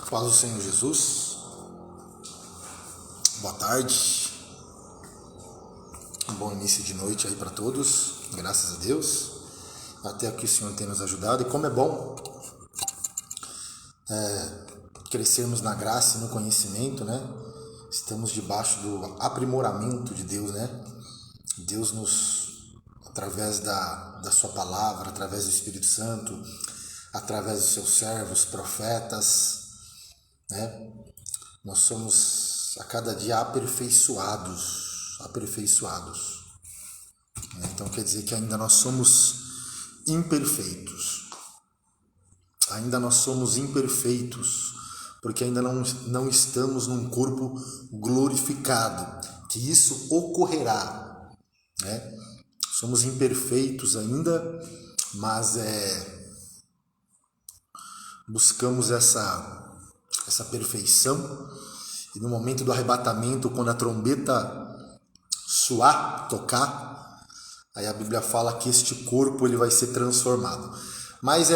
Paz do Senhor Jesus, boa tarde, um bom início de noite aí para todos, graças a Deus, até aqui o Senhor tem nos ajudado, e como é bom crescermos na graça e no conhecimento, né? Estamos debaixo do aprimoramento de Deus, né? Deus nos, através da sua palavra, através do Espírito Santo, através dos seus servos, profetas, né? Nós somos a cada dia aperfeiçoados. Então quer dizer que ainda nós somos imperfeitos. Porque ainda não estamos num corpo glorificado, que isso ocorrerá, né? Somos imperfeitos ainda, mas buscamos essa perfeição, e no momento do arrebatamento, quando a trombeta tocar, aí a Bíblia fala que este corpo ele vai ser transformado. Mas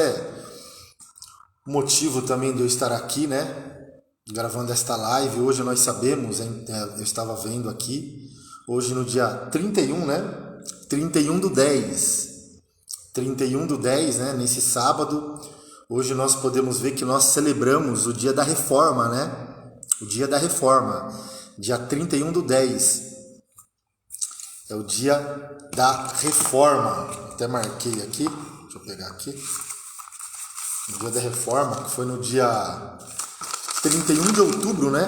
o motivo também de eu estar aqui, né, gravando esta live, hoje nós sabemos, eu estava vendo aqui, hoje no dia 31, né, 31 do 10, né, nesse sábado, hoje nós podemos ver que nós celebramos o dia da reforma, né? O dia da reforma, dia 31 do 10. É o dia da reforma. Até marquei aqui, deixa eu pegar aqui. O dia da reforma, que foi no dia 31 de outubro, né?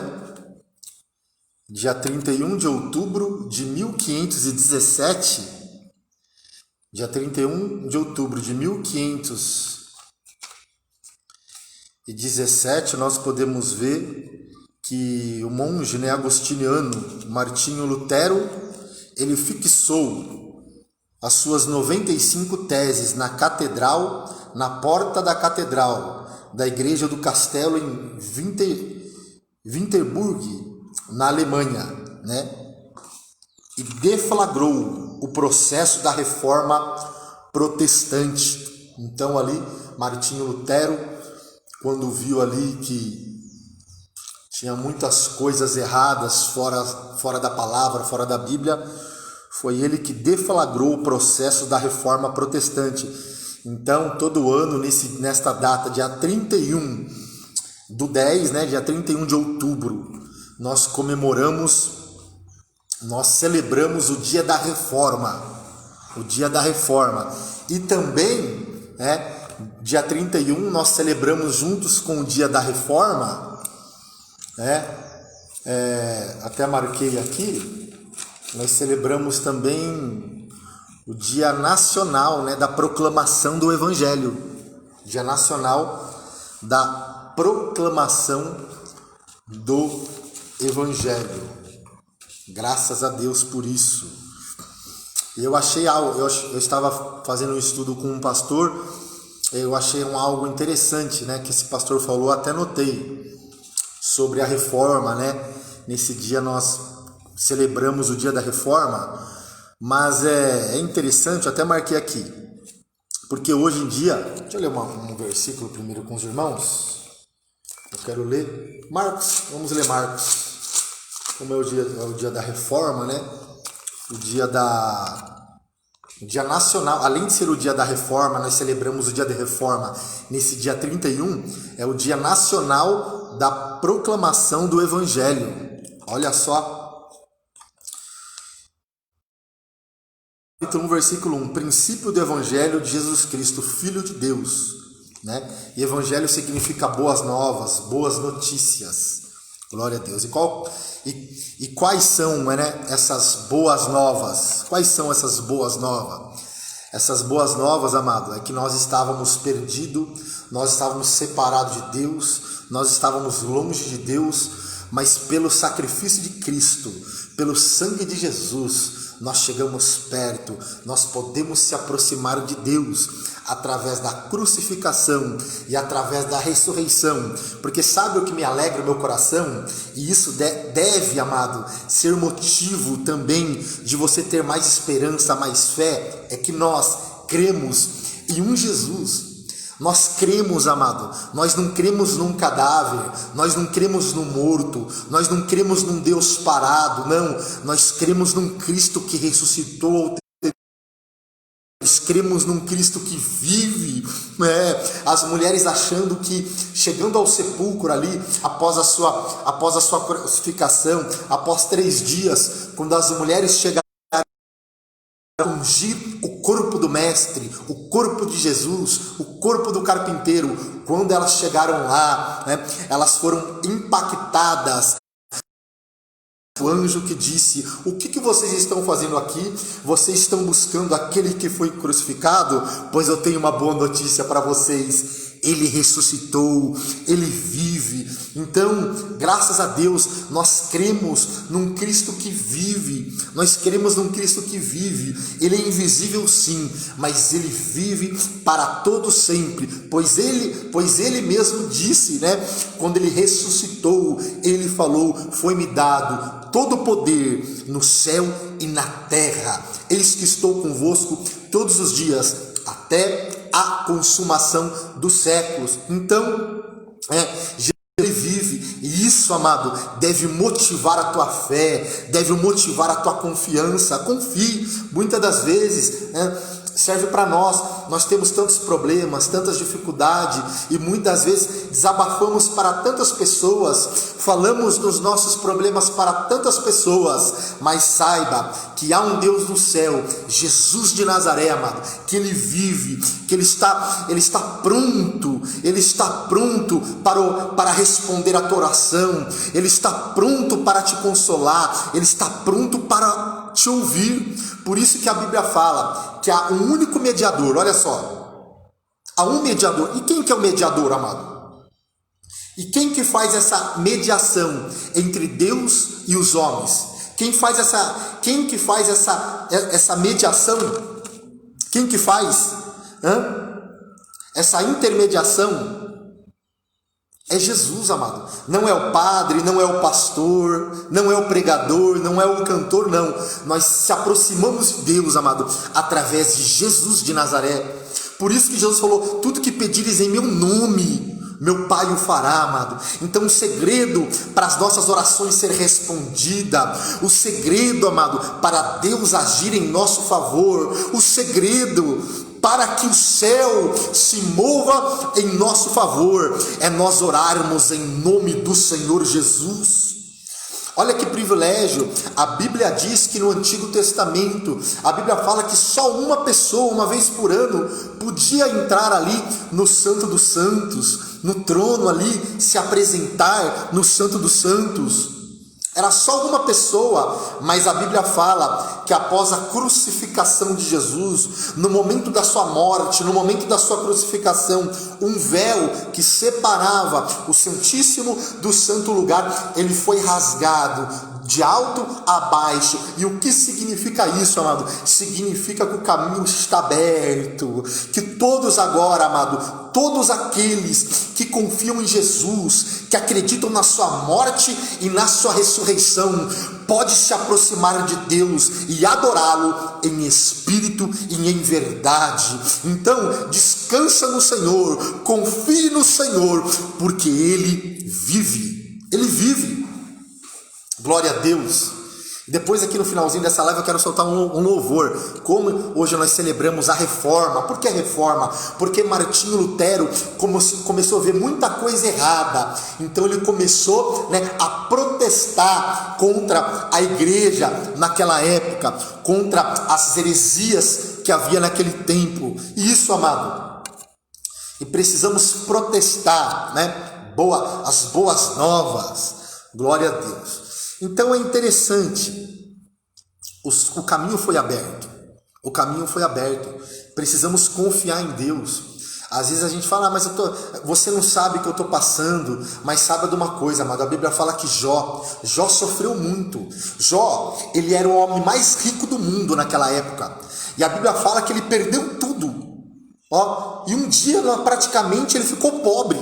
Dia 31 de outubro de 1517. Dia 31 de outubro de 1517, nós podemos ver que o monge, né, agostiniano Martinho Lutero, ele fixou as suas 95 teses na catedral, na porta da catedral da igreja do castelo em Wittenberg, na Alemanha, né? E deflagrou o processo da reforma protestante. Então ali Martinho Lutero, quando viu ali que tinha muitas coisas erradas fora da palavra, fora da Bíblia, foi ele que deflagrou o processo da reforma protestante. Então, todo ano, nesta data, dia 31 do 10, né, dia 31 de outubro, nós celebramos o dia da reforma. E também, né, dia 31, nós celebramos juntos com o dia da reforma, até marquei aqui, nós celebramos também o dia nacional, né, da proclamação do Evangelho. Dia nacional da proclamação do Evangelho. Graças a Deus por isso. E eu achei algo, eu estava fazendo um estudo com um pastor, eu achei algo interessante, né, que esse pastor falou, até notei, sobre a reforma, né? Nesse dia nós celebramos o dia da reforma, mas é interessante, eu até marquei aqui, porque hoje em dia, deixa eu ler um versículo primeiro com os irmãos, eu quero ler Marcos, vamos ler Marcos, como é o dia da reforma, né? O dia nacional, além de ser o dia da reforma, nós celebramos o dia da reforma nesse dia 31, é o dia nacional da proclamação do Evangelho. Olha só. Capítulo 1, versículo 1. Princípio do Evangelho de Jesus Cristo, Filho de Deus. Né? E Evangelho significa boas novas, boas notícias. Glória a Deus. E quais são, né, essas boas novas? Quais são essas boas novas? Essas boas novas, amado, é que nós estávamos perdidos, nós estávamos separados de Deus, nós estávamos longe de Deus, mas pelo sacrifício de Cristo, pelo sangue de Jesus, nós chegamos perto, nós podemos se aproximar de Deus através da crucificação e através da ressurreição, porque sabe o que me alegra o meu coração? E isso deve, amado, ser motivo também de você ter mais esperança, mais fé, é que nós cremos em um Jesus Nós cremos, amado, nós não cremos num cadáver, nós não cremos num morto, nós não cremos num Deus parado, não, nós cremos num Cristo que ressuscitou, nós cremos num Cristo que vive, né? As mulheres achando que chegando ao sepulcro ali, após a sua crucificação, após 3 dias, quando as mulheres chegaram a ungir o corpo do mestre, o corpo de Jesus, o corpo do carpinteiro, quando elas chegaram lá, né, elas foram impactadas. O anjo que disse: o que vocês estão fazendo aqui? Vocês estão buscando aquele que foi crucificado? Pois eu tenho uma boa notícia para vocês. Ele ressuscitou, ele vive. Então, graças a Deus, nós cremos num Cristo que vive. Nós cremos num Cristo que vive. Ele é invisível sim, mas ele vive para todo sempre. Pois ele mesmo disse, né? Quando ele ressuscitou, ele falou: foi-me dado todo o poder no céu e na terra. Eis que estou convosco todos os dias, até a consumação dos séculos. Então, Jesus vive, e isso, amado, deve motivar a tua fé, deve motivar a tua confiança. Confie. Muitas das vezes, serve para nós temos tantos problemas, tantas dificuldades, e muitas vezes desabafamos para tantas pessoas, falamos dos nossos problemas para tantas pessoas, mas saiba que há um Deus no céu, Jesus de Nazaré, amado, que ele vive, que ele está pronto para responder a tua oração, ele está pronto para te consolar, ele está pronto para te ouvir. Por isso que a Bíblia fala que há um único mediador. Olha só, há um mediador. E quem que é o mediador, amado? E quem que faz essa mediação entre Deus e os homens? Quem que faz essa mediação? Quem que faz essa intermediação? É Jesus, amado. Não é o padre, não é o pastor, não é o pregador, não é o cantor, não. Nós se aproximamos de Deus, amado, através de Jesus de Nazaré. Por isso que Jesus falou: tudo que pedires em meu nome, meu Pai o fará, amado. Então o segredo para as nossas orações ser respondida, o segredo, amado, para Deus agir em nosso favor, o segredo para que o céu se mova em nosso favor, é nós orarmos em nome do Senhor Jesus. Olha que privilégio. A Bíblia diz que no Antigo Testamento, a Bíblia fala que só uma pessoa, uma vez por ano, podia entrar ali no Santo dos Santos, no trono ali, se apresentar no Santo dos Santos. Era só uma pessoa, mas a Bíblia fala que após a crucificação de Jesus, no momento da sua morte, no momento da sua crucificação, um véu que separava o Santíssimo do Santo Lugar, ele foi rasgado de alto a baixo. E o que significa isso, amado? Significa que o caminho está aberto, que todos agora, amado, todos aqueles que confiam em Jesus, que acreditam na sua morte e na sua ressurreição, pode se aproximar de Deus e adorá-lo em espírito e em verdade. Então, descansa no Senhor, confie no Senhor, porque Ele vive. Ele vive. Glória a Deus. Depois aqui no finalzinho dessa live eu quero soltar um louvor. Como hoje nós celebramos a reforma. Por que a reforma? Porque Martinho Lutero começou a ver muita coisa errada. Então ele começou, a protestar contra a igreja naquela época, contra as heresias que havia naquele tempo. E isso, amado, e precisamos protestar, as boas novas. Glória a Deus. Então é interessante, o caminho foi aberto, precisamos confiar em Deus. Às vezes a gente fala: mas você não sabe o que eu estou passando, mas saiba de uma coisa, amado, a Bíblia fala que Jó sofreu muito. Jó, ele era o homem mais rico do mundo naquela época, e a Bíblia fala que ele perdeu tudo, e um dia praticamente ele ficou pobre,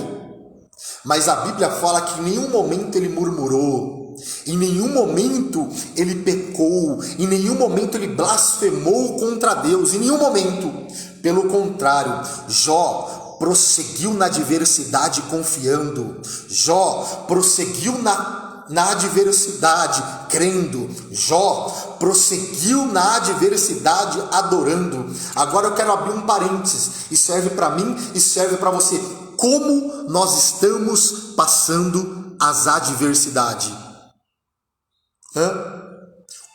mas a Bíblia fala que em nenhum momento ele murmurou, em nenhum momento ele pecou, em nenhum momento ele blasfemou contra Deus, em nenhum momento. Pelo contrário, Jó prosseguiu na adversidade confiando. Jó prosseguiu na adversidade crendo. Jó prosseguiu na adversidade adorando. Agora eu quero abrir um parênteses, e serve para mim e serve para você. Como nós estamos passando as adversidades?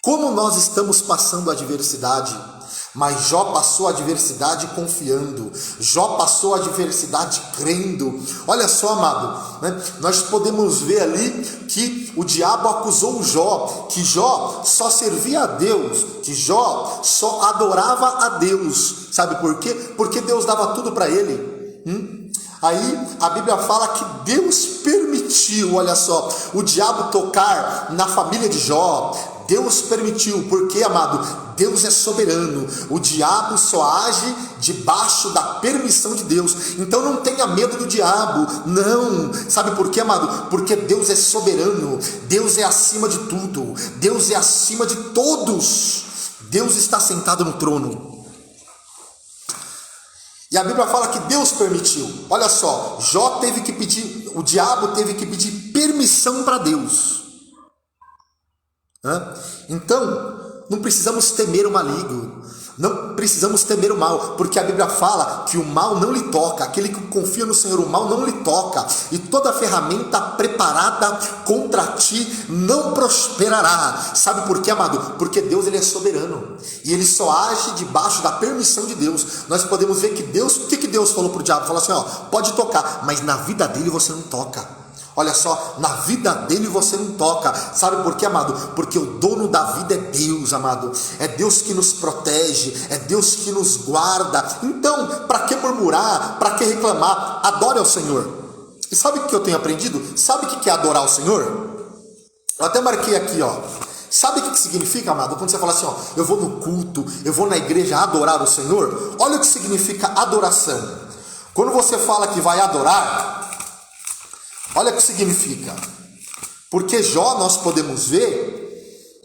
Como nós estamos passando a adversidade? Mas Jó passou a adversidade confiando. Jó passou a adversidade crendo. Olha só, amado, né? Nós podemos ver ali que o diabo acusou Jó, que Jó só servia a Deus, que Jó só adorava a Deus. Sabe por quê? Porque Deus dava tudo para ele. Aí a Bíblia fala que Deus permitiu, olha só, o diabo tocar na família de Jó. Deus permitiu, porque, amado, Deus é soberano. O diabo só age debaixo da permissão de Deus. Então não tenha medo do diabo, não. Sabe por quê, amado? Porque Deus é soberano. Deus é acima de tudo. Deus é acima de todos. Deus está sentado no trono. E a Bíblia fala que Deus permitiu. Olha só, Jó teve que pedir, o diabo teve que pedir permissão para Deus. Então, não precisamos temer o maligno, não precisamos temer o mal, porque a Bíblia fala que o mal não lhe toca. Aquele que confia no Senhor, o mal não lhe toca, e toda ferramenta preparada contra ti não prosperará. Sabe por quê, amado? Porque Deus, ele é soberano, e ele só age debaixo da permissão de Deus. Nós podemos ver que Deus, o que Deus falou para o diabo? Falou assim, pode tocar, mas na vida dele você não toca. Olha só, na vida dele você não toca. Sabe por quê, amado? Porque o dono da vida é Deus, amado. É Deus que nos protege, é Deus que nos guarda. Então, para que murmurar? Para que reclamar? Adore ao Senhor. E sabe o que eu tenho aprendido? Sabe o que é adorar ao Senhor? Eu até marquei aqui, Sabe o que significa, amado? Quando você fala assim, eu vou no culto, eu vou na igreja adorar o Senhor. Olha o que significa adoração. Quando você fala que vai adorar, olha o que significa. Porque Jó, nós podemos ver,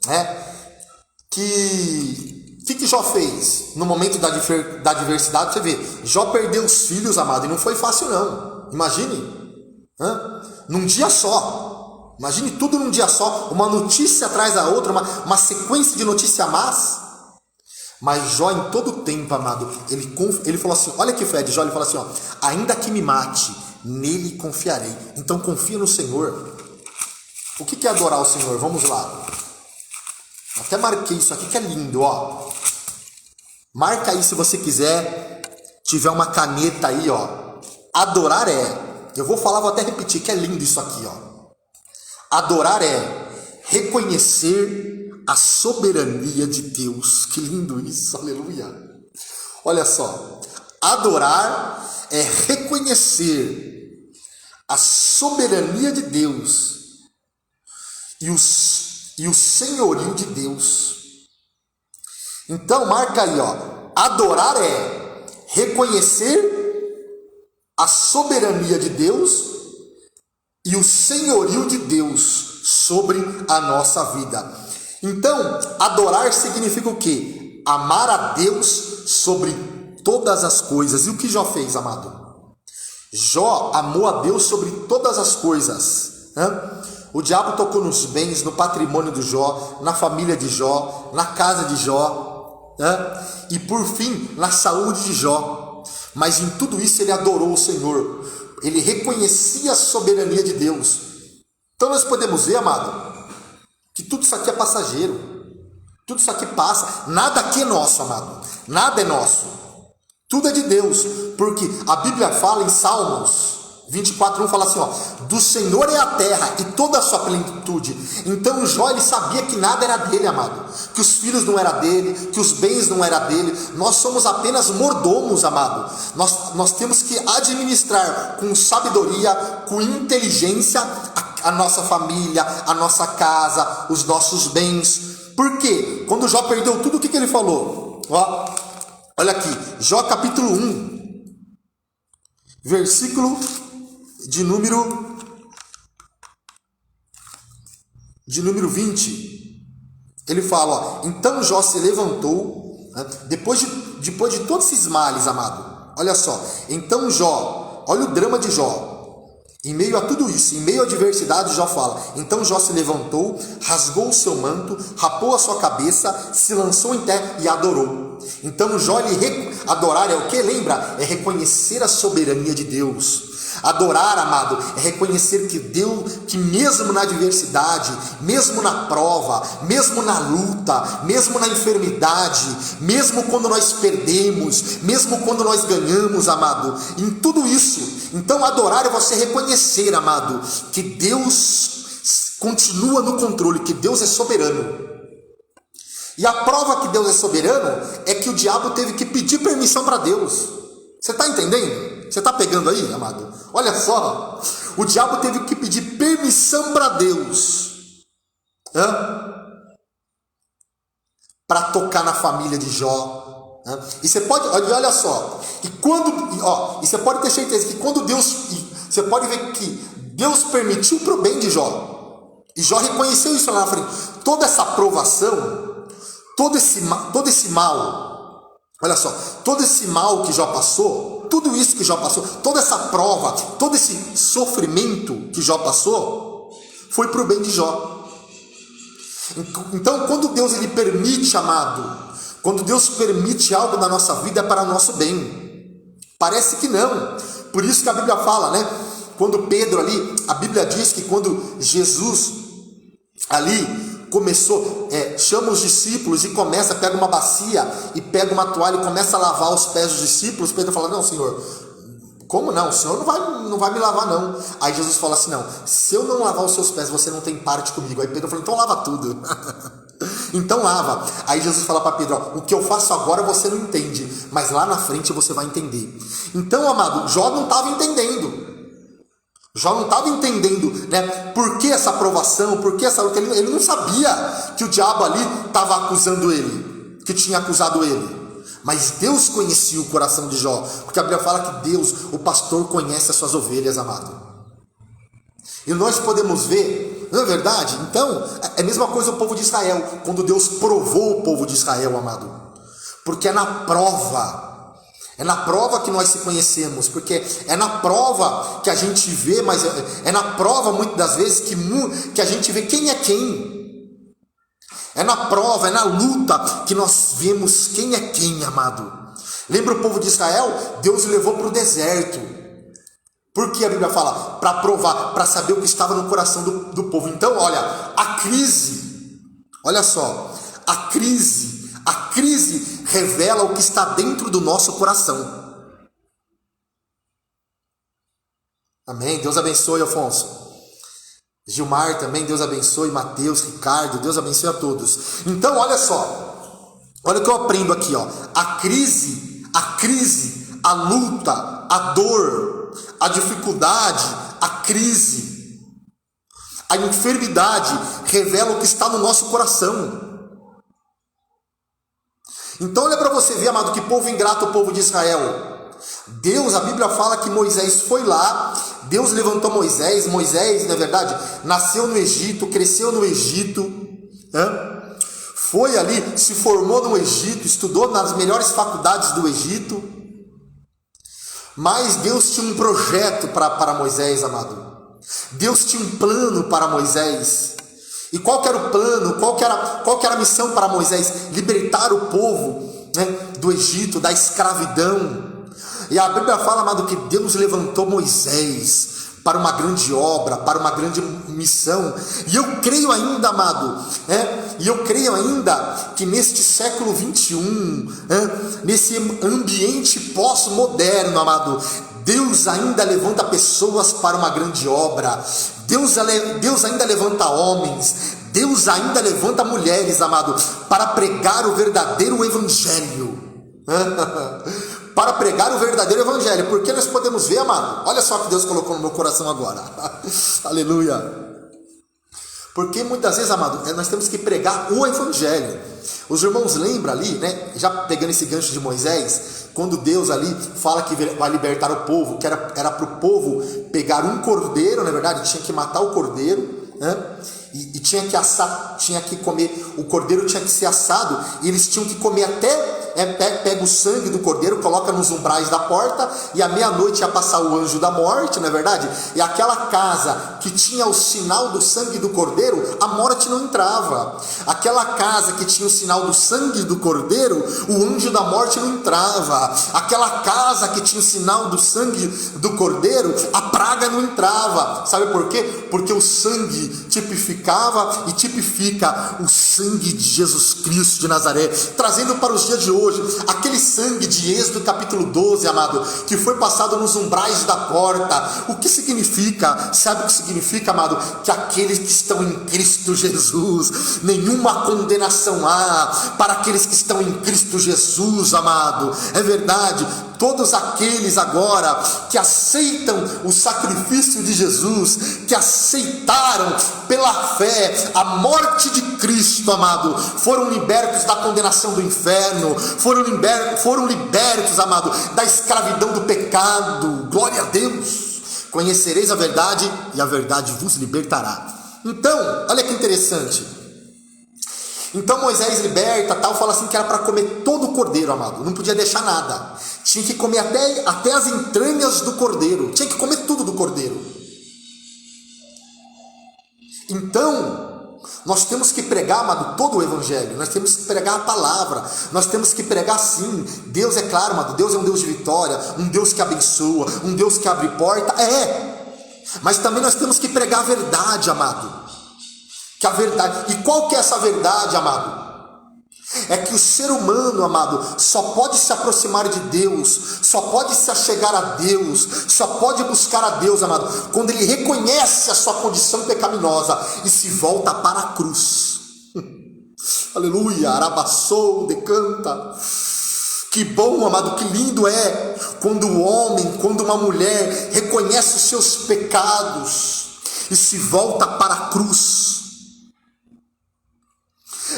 que Jó fez no momento da adversidade. Você vê, Jó perdeu os filhos, amado, e não foi fácil não. Imagine, num dia só. Imagine tudo num dia só, uma notícia atrás da outra, uma sequência de notícias más. Mas Jó, em todo o tempo, amado, ele falou assim, olha que fé de Jó, ele falou assim, ainda que me mate, nele confiarei. Então confia no Senhor. O que é adorar o Senhor? Vamos lá. Até marquei isso aqui que é lindo, Marca aí se você quiser. Tiver uma caneta aí, Adorar eu vou falar, vou até repetir, que é lindo isso aqui, Adorar é reconhecer a soberania de Deus. Que lindo isso, aleluia. Olha só, adorar é reconhecer a soberania de Deus e o senhorio de Deus. Então marca aí, adorar é reconhecer a soberania de Deus e o senhorio de Deus sobre a nossa vida. Então, adorar significa o quê? Amar a Deus sobre todas as coisas. E o que Jó fez, amado? Jó amou a Deus sobre todas as coisas. O diabo tocou nos bens, no patrimônio de Jó, na família de Jó, na casa de Jó, e por fim, na saúde de Jó. Mas em tudo isso ele adorou o Senhor. Ele reconhecia a soberania de Deus. Então nós podemos ver, amado, que tudo isso aqui é passageiro. Tudo isso aqui passa. Nada aqui é nosso, amado. Nada é nosso. Tudo é de Deus. Porque a Bíblia fala em Salmos 24:1, fala assim, do Senhor é a terra e toda a sua plenitude. Então Jó, ele sabia que nada era dele, amado. Que os filhos não eram dele, que os bens não eram dele. Nós somos apenas mordomos, amado. Nós temos que administrar com sabedoria, com inteligência a nossa família, a nossa casa, os nossos bens. Por quê? Quando Jó perdeu tudo, o que ele falou? Olha aqui, Jó capítulo 1, versículo de número 20. Ele fala, então Jó se levantou, depois de todos esses males, amado. Olha só. Então Jó, olha o drama de Jó. Em meio a tudo isso, em meio à adversidade, Jó fala: então Jó se levantou, rasgou o seu manto, rapou a sua cabeça, se lançou em terra e adorou. Então Jó, adorar é o que? Lembra? É reconhecer a soberania de Deus. Adorar, amado, é reconhecer que Deus, que mesmo na adversidade, mesmo na prova, mesmo na luta, mesmo na enfermidade, mesmo quando nós perdemos, mesmo quando nós ganhamos, amado, em tudo isso, então adorar é você reconhecer, amado, que Deus continua no controle, que Deus é soberano. E a prova que Deus é soberano é que o diabo teve que pedir permissão para Deus. Você está entendendo? Você está pegando aí, amado? Olha só, o diabo teve que pedir permissão para Deus para tocar na família de Jó. E você pode, olha só, e você pode ter certeza que quando Deus, você pode ver que Deus permitiu para o bem de Jó. E Jó reconheceu isso lá na frente. Toda essa provação, todo esse mal, olha só, todo esse mal que Jó passou, tudo isso que Jó passou, toda essa prova, todo esse sofrimento que Jó passou, foi para o bem de Jó. Então, quando Deus ele permite, amado, quando Deus permite algo na nossa vida, é para o nosso bem. Parece que não. Por isso que a Bíblia fala, né? Quando Pedro ali, a Bíblia diz que quando Jesus ali começou, chama os discípulos e pega uma bacia e pega uma toalha e começa a lavar os pés dos discípulos. Pedro fala: não, Senhor, como não? O Senhor não vai me lavar, não. Aí Jesus fala assim: não, se eu não lavar os seus pés, você não tem parte comigo. Aí Pedro fala: então lava tudo. Então lava. Aí Jesus fala para Pedro: o que eu faço agora você não entende, mas lá na frente você vai entender. Então, amado, Jó não estava entendendo. Jó não estava entendendo, né, por que essa aprovação, por que essa luta. Ele não sabia que o diabo ali estava acusando ele, que tinha acusado ele. Mas Deus conhecia o coração de Jó, porque a Bíblia fala que Deus, o pastor, conhece as suas ovelhas, amado. E nós podemos ver, não é verdade? Então, é a mesma coisa o povo de Israel, quando Deus provou o povo de Israel, amado. Porque é na prova que nós se conhecemos, porque é na prova que a gente vê, mas é na prova muitas das vezes que a gente vê quem é quem. É na prova, é na luta que nós vemos quem é quem, amado. Lembra o povo de Israel? Deus levou para o deserto. Porque a Bíblia fala? Para provar, para saber o que estava no coração do povo. Então, olha, a crise, olha só, a crise revela o que está dentro do nosso coração. Amém? Deus abençoe, Afonso. Gilmar também, Deus abençoe. Mateus, Ricardo, Deus abençoe a todos. Então, olha só. Olha o que eu aprendo aqui, ó. A crise, a luta, a dor, a dificuldade, a crise, a enfermidade revela o que está no nosso coração. Então olha para você ver, amado, que povo ingrato o povo de Israel. Deus, a Bíblia fala que Moisés foi lá, Deus levantou Moisés, na verdade, nasceu no Egito, cresceu no Egito, foi ali, se formou no Egito, estudou nas melhores faculdades do Egito, mas Deus tinha um projeto para Moisés, amado. Deus tinha um plano para Moisés. E qual que era o plano, qual que era a missão para Moisés? Libertar o povo, né, do Egito, da escravidão. E a Bíblia fala, amado, que Deus levantou Moisés para uma grande obra, para uma grande missão. E eu creio ainda, amado, que neste século 21, nesse ambiente pós-moderno, amado, Deus ainda levanta pessoas para uma grande obra. Deus ainda levanta homens, Deus ainda levanta mulheres, amado, para pregar o verdadeiro evangelho. Para pregar o verdadeiro evangelho. Porque nós podemos ver, amado, olha só o que Deus colocou no meu coração agora. Aleluia. Porque muitas vezes, amado, nós temos que pregar o evangelho. Os irmãos lembram ali, né, já pegando esse gancho de Moisés, quando Deus ali fala que vai libertar o povo, que era para o povo pegar um cordeiro, na verdade, tinha que matar o cordeiro, né, e tinha que assar, tinha que comer, o cordeiro tinha que ser assado, e eles tinham que comer até pega o sangue do cordeiro, coloca nos umbrais da porta, e à meia-noite ia passar o anjo da morte, não é verdade? E aquela casa que tinha o sinal do sangue do cordeiro, a morte não entrava. Aquela casa que tinha o sinal do sangue do cordeiro, o anjo da morte não entrava. Aquela casa que tinha o sinal do sangue do cordeiro, a praga não entrava. Sabe por quê? Porque o sangue tipificava e tipifica o sangue de Jesus Cristo de Nazaré, trazendo para os dias de hoje aquele sangue de Êxodo capítulo 12, amado, que foi passado nos umbrais da porta. O que significa? Sabe o que significa, amado? Que aqueles que estão em Cristo Jesus, nenhuma condenação há para aqueles que estão em Cristo Jesus, amado. É verdade. Todos aqueles agora que aceitam o sacrifício de Jesus, que aceitaram pela fé a morte de Cristo, amado, foram libertos da condenação do inferno, foram libertos, amado, da escravidão do pecado. Glória a Deus. Conhecereis a verdade e a verdade vos libertará. Então, olha que interessante. Então Moisés liberta, tal, fala assim que era para comer todo o cordeiro, amado, não podia deixar nada. Tinha que comer até as entranhas do cordeiro, tinha que comer tudo do cordeiro. Então, nós temos que pregar, amado, todo o evangelho, nós temos que pregar a palavra, nós temos que pregar sim. Deus é claro, amado, Deus é um Deus de vitória, um Deus que abençoa, um Deus que abre porta, mas também nós temos que pregar a verdade, amado. Que a verdade, e qual que é essa verdade, amado? É que o ser humano, amado, só pode se aproximar de Deus, só pode se achegar a Deus, só pode buscar a Deus, amado, quando ele reconhece a sua condição pecaminosa e se volta para a cruz. Aleluia, arabaçou, decanta. Que bom, amado, que lindo é quando o homem, quando uma mulher reconhece os seus pecados e se volta para a cruz.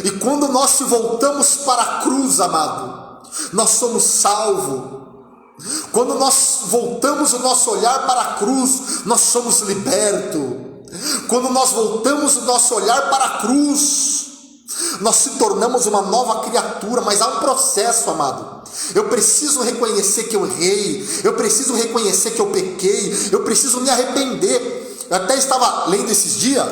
E quando nós se voltamos para a cruz, amado, nós somos salvos. Quando nós voltamos o nosso olhar para a cruz, nós somos libertos. Quando nós voltamos o nosso olhar para a cruz, nós se tornamos uma nova criatura. Mas há um processo, amado. Eu preciso reconhecer que eu errei, eu preciso reconhecer que eu pequei, eu preciso me arrepender. Eu até estava lendo esses dias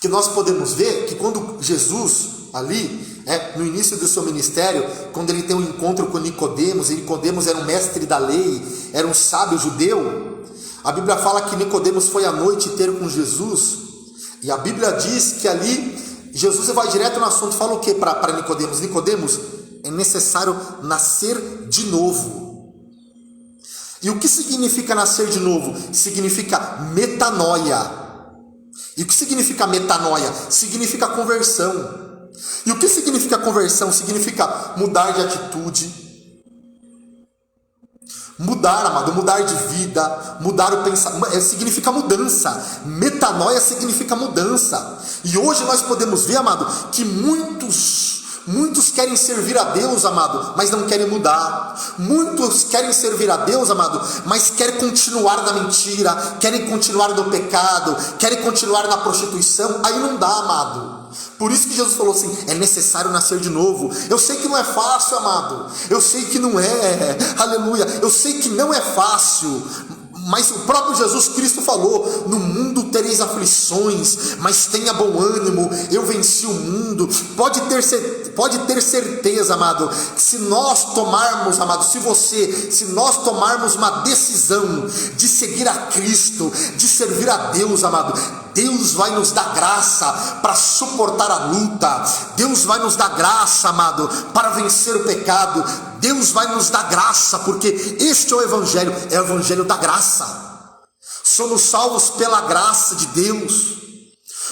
que nós podemos ver que quando Jesus, ali, no início do seu ministério, quando ele tem um encontro com Nicodemos, e Nicodemos era um mestre da lei, era um sábio judeu, a Bíblia fala que Nicodemos foi à noite ter com Jesus, e a Bíblia diz que ali, Jesus vai direto no assunto, fala o que para Nicodemos? Nicodemos, é necessário nascer de novo. E o que significa nascer de novo? Significa metanoia. E o que significa metanoia? Significa conversão. E o que significa conversão? Significa mudar de atitude, mudar, amado, mudar de vida, mudar o pensamento, significa mudança. Metanoia significa mudança. E hoje nós podemos ver, amado, que muitos querem servir a Deus, amado, mas não querem mudar. Muitos querem servir a Deus, amado, mas querem continuar na mentira, querem continuar no pecado, querem continuar na prostituição. Aí não dá, amado. Por isso que Jesus falou assim, é necessário nascer de novo. Eu sei que não é fácil, amado, eu sei que não é, aleluia, eu sei que não é fácil, mas o próprio Jesus Cristo falou, no mundo tereis aflições, mas tenha bom ânimo, eu venci o mundo. Pode ter certeza, amado, que se nós tomarmos, amado, se nós tomarmos uma decisão de seguir a Cristo, de servir a Deus, amado, Deus vai nos dar graça para suportar a luta. Deus vai nos dar graça, amado, para vencer o pecado. Deus vai nos dar graça, porque este é o evangelho da graça. Somos salvos pela graça de Deus.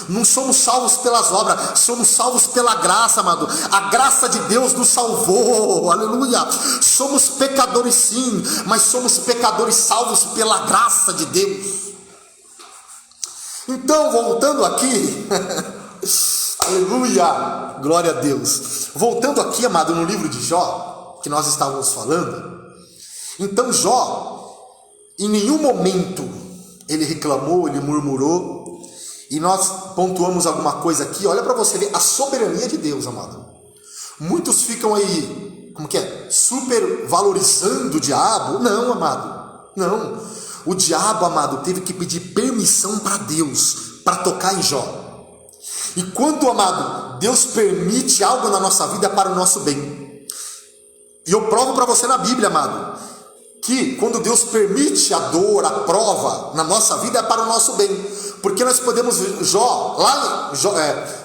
Não somos salvos pelas obras, somos salvos pela graça, amado. A graça de Deus nos salvou, aleluia. Somos pecadores sim, mas somos pecadores salvos pela graça de Deus. Então, voltando aqui, aleluia, glória a Deus. Voltando aqui, amado, no livro de Jó, que nós estávamos falando. Então Jó, em nenhum momento ele reclamou, ele murmurou. E nós pontuamos alguma coisa aqui, olha para você ver a soberania de Deus, amado. Muitos ficam aí como que é? Super valorizando o diabo? Não, amado. Não. O diabo, amado, teve que pedir permissão para Deus para tocar em Jó. E quando, amado, Deus permite algo na nossa vida é para o nosso bem. E eu provo para você na Bíblia, amado, que quando Deus permite a dor, a prova na nossa vida é para o nosso bem. Porque nós podemos ver Jó, lá em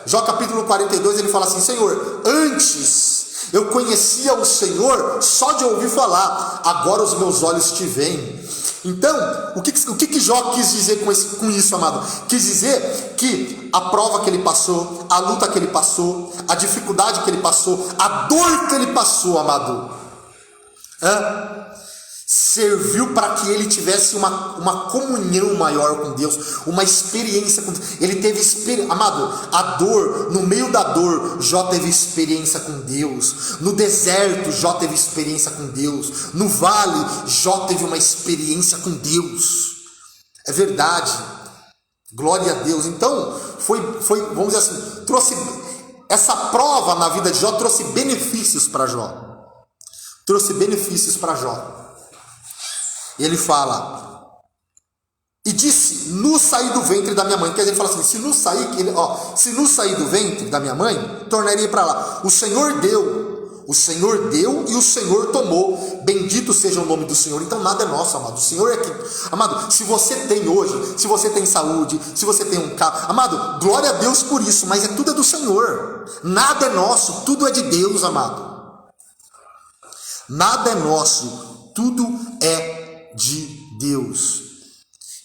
Jó capítulo 42, ele fala assim: Senhor, antes eu conhecia o Senhor só de ouvir falar, agora os meus olhos te veem. Então, o que Jó quis dizer com isso, amado? Quis dizer que a prova que ele passou, a luta que ele passou, a dificuldade que ele passou, a dor que ele passou, amado, serviu para que ele tivesse uma comunhão maior com Deus, uma experiência com Deus. Ele teve experiência, amado, a dor, no meio da dor, Jó teve experiência com Deus. No deserto, Jó teve experiência com Deus. No vale, Jó teve uma experiência com Deus. É verdade. Glória a Deus. Então, foi, vamos dizer assim, trouxe essa prova na vida de Jó, trouxe benefícios para Jó. Trouxe benefícios para Jó. Ele fala, e disse, no sair do ventre da minha mãe. Quer dizer, ele fala assim, se no sair do ventre da minha mãe, tornaria para lá. O Senhor deu e o Senhor tomou. Bendito seja o nome do Senhor. Então nada é nosso, amado. O Senhor é que, amado, se você tem hoje, se você tem saúde, se você tem um carro, amado, glória a Deus por isso, mas tudo é do Senhor. Nada é nosso, tudo é de Deus, amado. Nada é nosso, tudo é de Deus.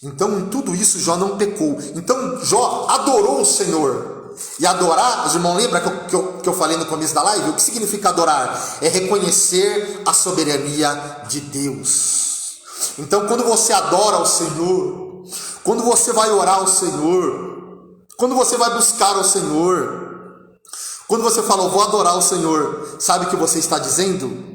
Então em tudo isso Jó não pecou. Então Jó adorou o Senhor. E adorar, os irmãos, lembra que eu falei no começo da live? O que significa adorar? É reconhecer a soberania de Deus. Então quando você adora o Senhor, quando você vai orar ao Senhor, quando você vai buscar ao Senhor, quando você fala, eu vou adorar o Senhor, sabe o que você está dizendo?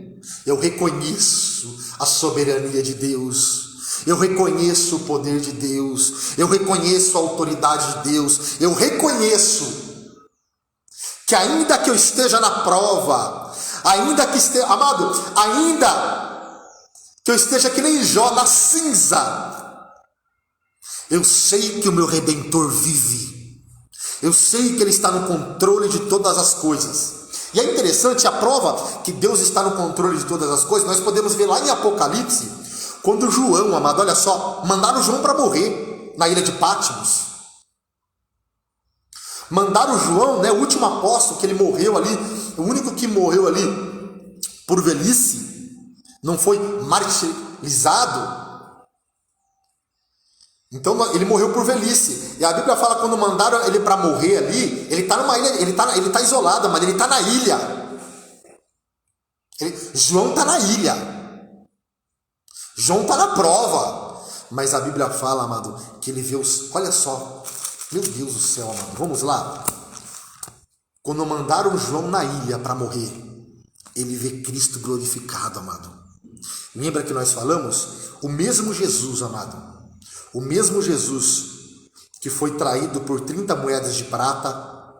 Eu reconheço a soberania de Deus, eu reconheço o poder de Deus, eu reconheço a autoridade de Deus, eu reconheço que ainda que eu esteja na prova, ainda que esteja, amado, ainda que eu esteja que nem Jó na cinza, eu sei que o meu Redentor vive, eu sei que Ele está no controle de todas as coisas. E é interessante, a prova que Deus está no controle de todas as coisas, nós podemos ver lá em Apocalipse, quando João, amado, olha só, mandaram João para morrer na ilha de Patmos. Mandaram João, né, o último apóstolo, que ele morreu ali, o único que morreu ali por velhice, não foi martirizado. Então ele morreu por velhice. E a Bíblia fala, quando mandaram ele para morrer ali, ele está numa ilha, ele está isolado, mas ele está na ilha. João está na ilha. João está na prova. Mas a Bíblia fala, amado, que ele vê os... Olha só, meu Deus do céu, amado, vamos lá. Quando mandaram João na ilha para morrer, ele vê Cristo glorificado, amado. Lembra que nós falamos? O mesmo Jesus, amado, o mesmo Jesus que foi traído por 30 moedas de prata,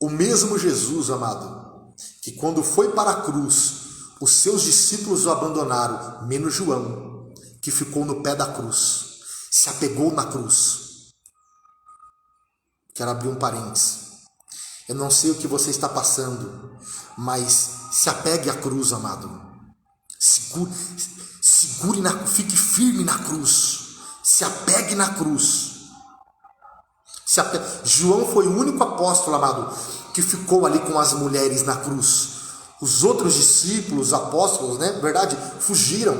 o mesmo Jesus, amado, que quando foi para a cruz, os seus discípulos o abandonaram, menos João, que ficou no pé da cruz, se apegou na cruz. Quero abrir um parênteses. Eu não sei o que você está passando, mas se apegue à cruz, amado. Fique firme na cruz. Se apegue na cruz. João foi o único apóstolo, amado, que ficou ali com as mulheres na cruz. Os outros discípulos, apóstolos, né, verdade, fugiram.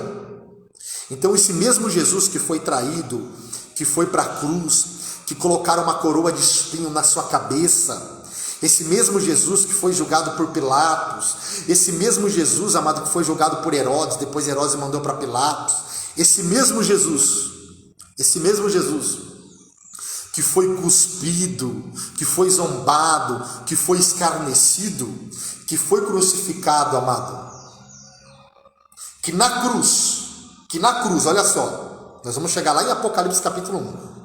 Então esse mesmo Jesus que foi traído, que foi para a cruz, que colocaram uma coroa de espinho na sua cabeça, esse mesmo Jesus que foi julgado por Pilatos, esse mesmo Jesus, amado, que foi julgado por Herodes, depois Herodes mandou para Pilatos, esse mesmo Jesus que foi cuspido, que foi zombado, que foi escarnecido, que foi crucificado, amado, que na cruz, olha só, nós vamos chegar lá em Apocalipse capítulo 1,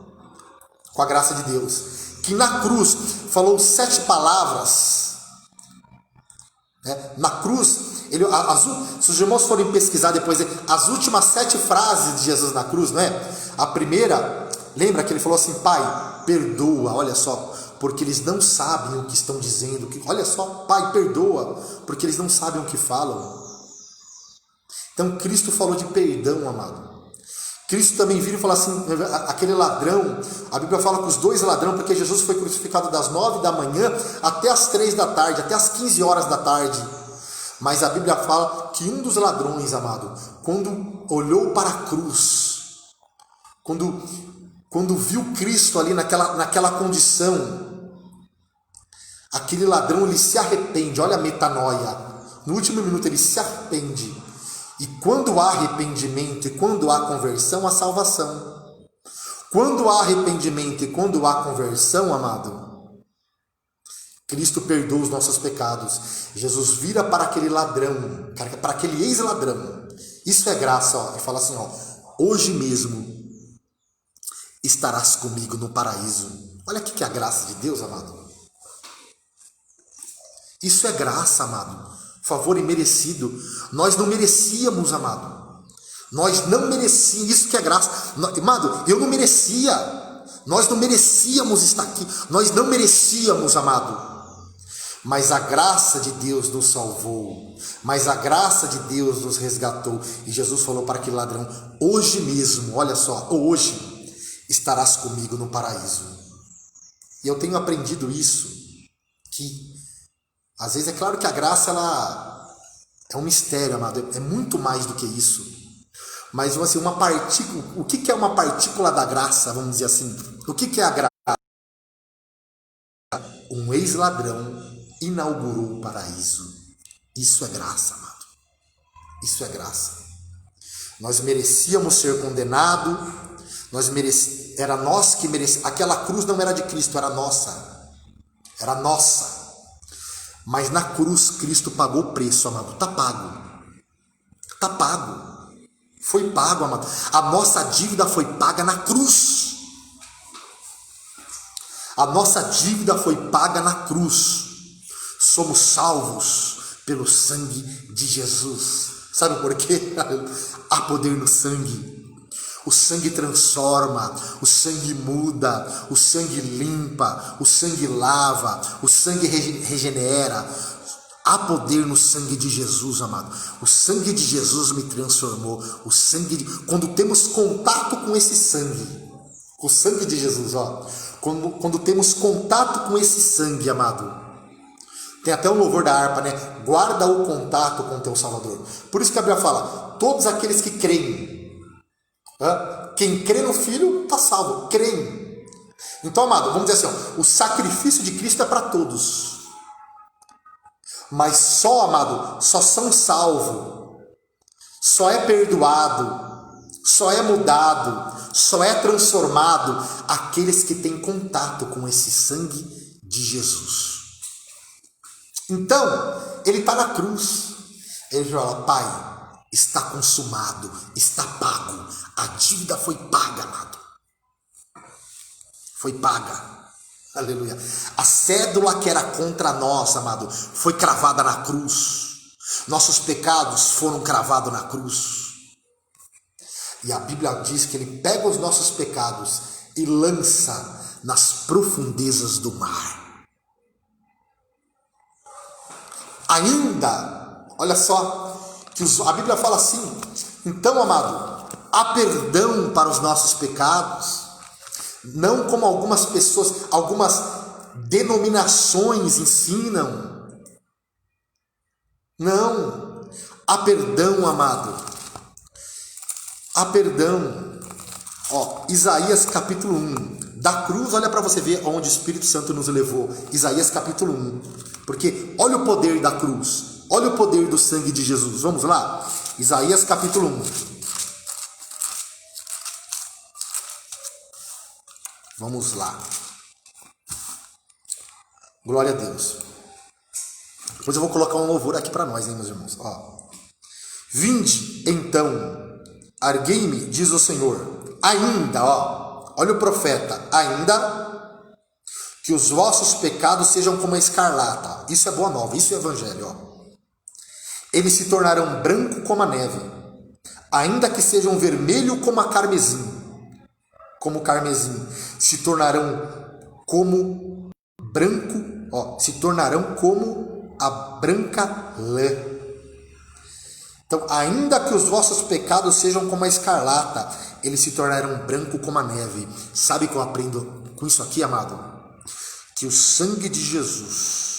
com a graça de Deus, que na cruz falou 7 palavras, né? Na cruz Se os irmãos forem pesquisar depois, as últimas 7 frases de Jesus na cruz, não é? A primeira, lembra que ele falou assim: Pai, perdoa, olha só, porque eles não sabem o que estão dizendo. Olha só, Pai, perdoa, porque eles não sabem o que falam. Então Cristo falou de perdão, amado. Cristo também vira e fala assim, aquele ladrão, a Bíblia fala que os 2 ladrões, porque Jesus foi crucificado das 9 da manhã até as 3 da tarde, até as 15 horas da tarde. Mas a Bíblia fala que um dos ladrões, amado, quando olhou para a cruz, quando viu Cristo ali naquela condição, aquele ladrão, ele se arrepende, olha a metanoia, no último minuto ele se arrepende. E quando há arrependimento e quando há conversão, há salvação. Quando há arrependimento e quando há conversão, amado, Cristo perdoa os nossos pecados. Jesus vira para aquele ladrão, para aquele ex-ladrão. Isso é graça, ó, e fala assim, ó: hoje mesmo estarás comigo no paraíso. Olha o que é a graça de Deus, amado. Isso é graça, amado. Favor imerecido. Nós não merecíamos, amado. Nós não merecíamos. Isso que é graça. Amado, eu não merecia. Nós não merecíamos estar aqui. Nós não merecíamos, amado. Mas a graça de Deus nos salvou. Mas a graça de Deus nos resgatou. E Jesus falou para aquele ladrão: hoje mesmo, olha só, hoje estarás comigo no paraíso. E eu tenho aprendido isso, que às vezes é claro que a graça, ela é um mistério, amado, é muito mais do que isso. Mas assim, uma partícula, o que é uma partícula da graça, vamos dizer assim? O que é a graça? Um ex-ladrão inaugurou o paraíso. Isso é graça, amado. Isso é graça. Nós merecíamos ser condenados, era nós que merecíamos. Aquela cruz não era de Cristo, era nossa. Era nossa. Mas na cruz Cristo pagou o preço, amado. Está pago. Está pago. Foi pago, amado. A nossa dívida foi paga na cruz. A nossa dívida foi paga na cruz. Somos salvos pelo sangue de Jesus. Sabe por quê? Há poder no sangue. O sangue transforma, o sangue muda, o sangue limpa, o sangue lava, o sangue regenera. Há poder no sangue de Jesus, amado. O sangue de Jesus me transformou. Quando temos contato com esse sangue, o sangue de Jesus, ó. Quando temos contato com esse sangue, amado. Tem até um louvor da harpa, né? Guarda o contato com o teu Salvador. Por isso que a Bíblia fala: todos aqueles que creem. Quem crê no Filho está salvo. Creem. Então, amado, vamos dizer assim, ó, o sacrifício de Cristo é para todos. Mas só, amado, só são salvos, só é perdoado, só é mudado, só é transformado aqueles que têm contato com esse sangue de Jesus. Então, ele está na cruz. Ele fala: Pai, está consumado, está pago. A dívida foi paga, amado. Foi paga. Aleluia. A cédula que era contra nós, amado, foi cravada na cruz. Nossos pecados foram cravados na cruz. E a Bíblia diz que ele pega os nossos pecados e lança nas profundezas do mar. Ainda, olha só, que a Bíblia fala assim: então, amado, há perdão para os nossos pecados, não como algumas pessoas, algumas denominações ensinam. Não, há perdão, amado. Há perdão. Ó, Isaías capítulo 1. Da cruz, olha para você ver onde o Espírito Santo nos levou. Isaías capítulo 1. Porque olha o poder da cruz. Olha o poder do sangue de Jesus. Vamos lá? Isaías capítulo 1. Vamos lá. Glória a Deus. Depois eu vou colocar um louvor aqui para nós, hein, meus irmãos. Ó. Vinde, então, arguei-me, diz o Senhor, ainda, ó, olha o profeta, ainda que os vossos pecados sejam como a escarlata. Isso é boa nova, isso é evangelho, ó. Eles se tornarão branco como a neve, ainda que sejam vermelho como o carmesim, se tornarão como branco, se tornarão como a branca lã. Então, ainda que os vossos pecados sejam como a escarlata, eles se tornarão branco como a neve. Sabe o que eu aprendo com isso aqui, amado? Que o sangue de Jesus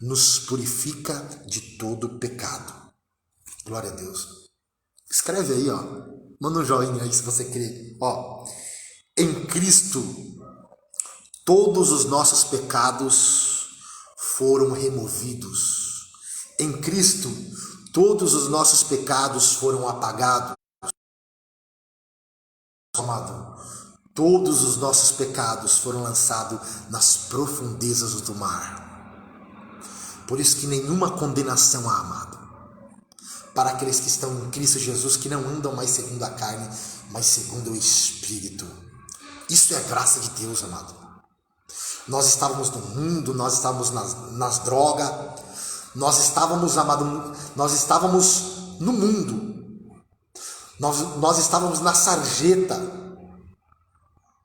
nos purifica de todo pecado. Glória a Deus. Escreve aí, manda um joinha aí se você crê. Em Cristo, todos os nossos pecados foram removidos. Em Cristo, todos os nossos pecados foram apagados. Amado, todos os nossos pecados foram lançados nas profundezas do mar. Por isso que nenhuma condenação há, amado, para aqueles que estão em Cristo Jesus, que não andam mais segundo a carne, mas segundo o Espírito. Isso é graça de Deus, amado. Nós estávamos no mundo, nós estávamos nas drogas, nós estávamos, amado, nós estávamos no mundo, nós estávamos na sarjeta,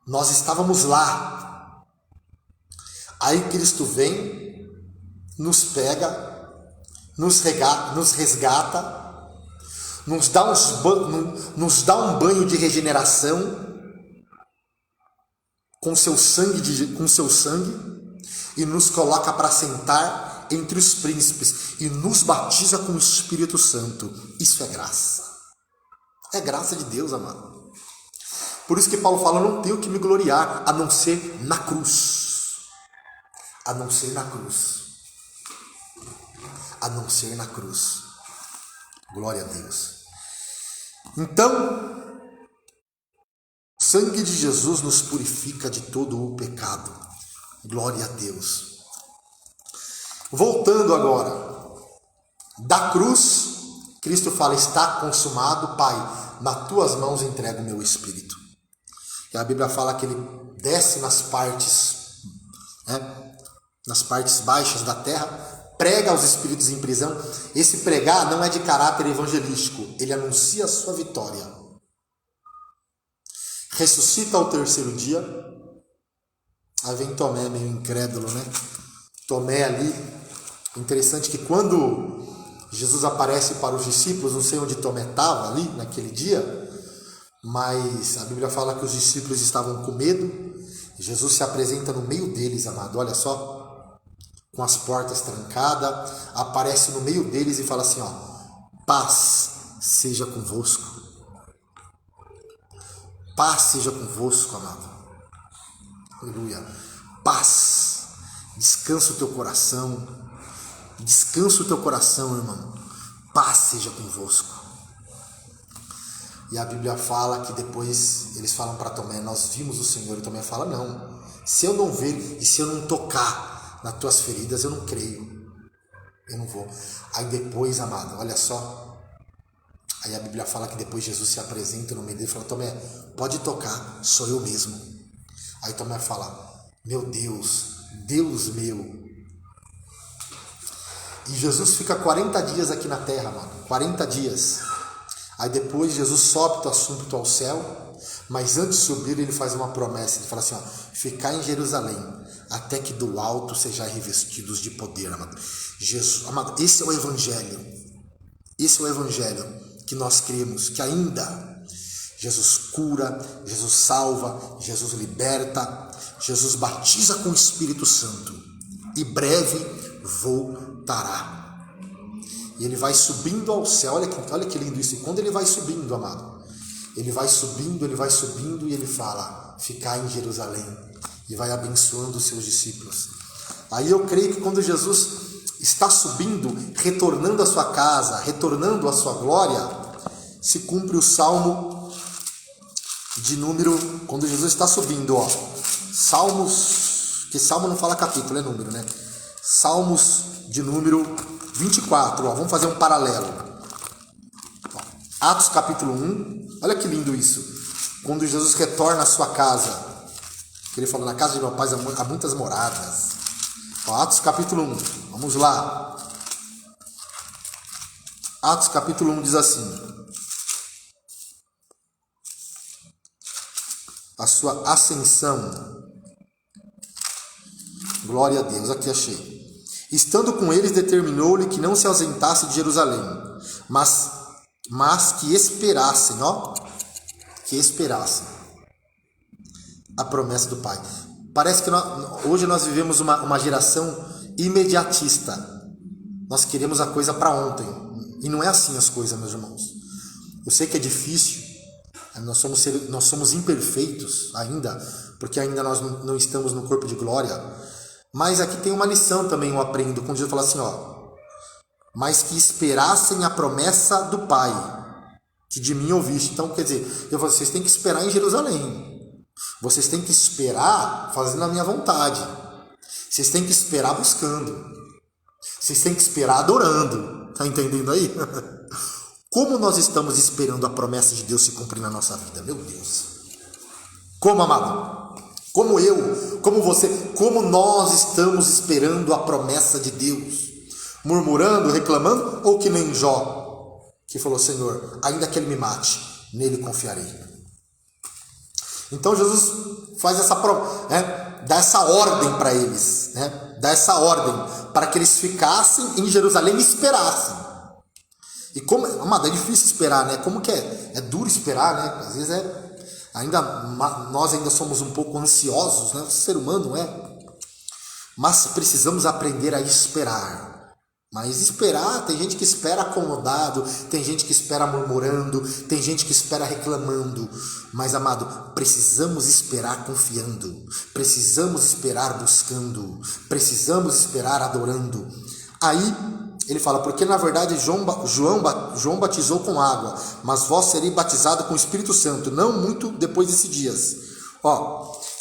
nós estávamos lá. Aí Cristo vem, nos pega, nos resgata, nos dá um banho de regeneração com seu sangue e nos coloca para sentar entre os príncipes e nos batiza com o Espírito Santo. Isso é graça. É graça de Deus, amado. Por isso que Paulo fala, eu não tenho que me gloriar a não ser na cruz. A não ser na cruz. A não ser na cruz. Glória a Deus. Então, o sangue de Jesus nos purifica de todo o pecado. Glória a Deus. Voltando agora, da cruz, Cristo fala, está consumado, Pai, nas tuas mãos entrego o meu espírito. E a Bíblia fala que ele desce nas partes baixas da terra, prega aos espíritos em prisão. Esse pregar não é de caráter evangelístico, ele anuncia a sua vitória. Ressuscita ao terceiro dia. Aí vem Tomé, meio incrédulo, né? Tomé ali, interessante que quando Jesus aparece para os discípulos, não sei onde Tomé estava ali naquele dia, mas a Bíblia fala que os discípulos estavam com medo. Jesus se apresenta no meio deles, amado, olha só, com as portas trancadas, aparece no meio deles e fala assim, paz seja convosco. Paz seja convosco, amado. Aleluia. Paz. Descansa o teu coração. Descansa o teu coração, irmão. Paz seja convosco. E a Bíblia fala que depois eles falam para Tomé, nós vimos o Senhor. E Tomé fala, não. Se eu não ver e se eu não tocar nas tuas feridas, eu não creio. Eu não vou. Aí depois, amado, olha só. Aí a Bíblia fala que depois Jesus se apresenta no meio dele e fala, Tomé, pode tocar, sou eu mesmo. Aí Tomé fala, meu Deus, Deus meu. E Jesus fica 40 dias aqui na terra, mano, 40 dias. Aí depois Jesus sobe do assunto ao céu, mas antes de subir ele faz uma promessa, ele fala assim, ficar em Jerusalém, até que do alto sejam revestidos de poder, amado. Jesus, amado, esse é o Evangelho. Esse é o Evangelho que nós cremos, que ainda Jesus cura, Jesus salva, Jesus liberta, Jesus batiza com o Espírito Santo e breve voltará. E ele vai subindo ao céu, olha que lindo isso. E quando ele vai subindo, amado, ele vai subindo e ele fala, ficar em Jerusalém, e vai abençoando os seus discípulos. Aí eu creio que quando Jesus está subindo, retornando à sua casa, retornando à sua glória, se cumpre o Salmo de número, quando Jesus está subindo, Salmos, que Salmo não fala capítulo, é número, né? Salmos de número 24, vamos fazer um paralelo. Atos capítulo 1, olha que lindo isso. Quando Jesus retorna à sua casa, que ele falou, na casa de meu pai há muitas moradas. Atos capítulo 1, vamos lá. Atos capítulo 1 diz assim: a sua ascensão. Glória a Deus, aqui achei. Estando com eles, determinou-lhe que não se ausentasse de Jerusalém, mas que esperassem, que esperassem a promessa do Pai. Parece que hoje nós vivemos uma geração imediatista. Nós queremos a coisa para ontem. E não é assim as coisas, meus irmãos. Eu sei que é difícil. Nós somos imperfeitos ainda, porque ainda nós não estamos no corpo de glória. Mas aqui tem uma lição também, eu aprendo, quando Jesus fala assim, mas que esperassem a promessa do Pai, que de mim ouviste. Então, quer dizer, vocês têm que esperar em Jerusalém. Vocês têm que esperar fazendo a minha vontade. Vocês têm que esperar buscando. Vocês têm que esperar adorando. Tá entendendo aí? Como nós estamos esperando a promessa de Deus se cumprir na nossa vida? Meu Deus. Como, amado? Como eu, como você, como nós estamos esperando a promessa de Deus? Murmurando, reclamando, ou que nem Jó, que falou, Senhor, ainda que ele me mate, nele confiarei. Então Jesus faz dá essa ordem para eles, dá essa ordem para que eles ficassem em Jerusalém e esperassem. E como, amado, é difícil esperar, né? Como que é? É duro esperar, né? Às vezes nós ainda somos um pouco ansiosos, né? O ser humano não é. Mas precisamos aprender a esperar. Mas esperar, tem gente que espera acomodado, tem gente que espera murmurando, tem gente que espera reclamando. Mas, amado, precisamos esperar confiando, precisamos esperar buscando, precisamos esperar adorando. Aí ele fala, porque na verdade João batizou com água, mas vós sereis batizados com o Espírito Santo, não muito depois desses dias.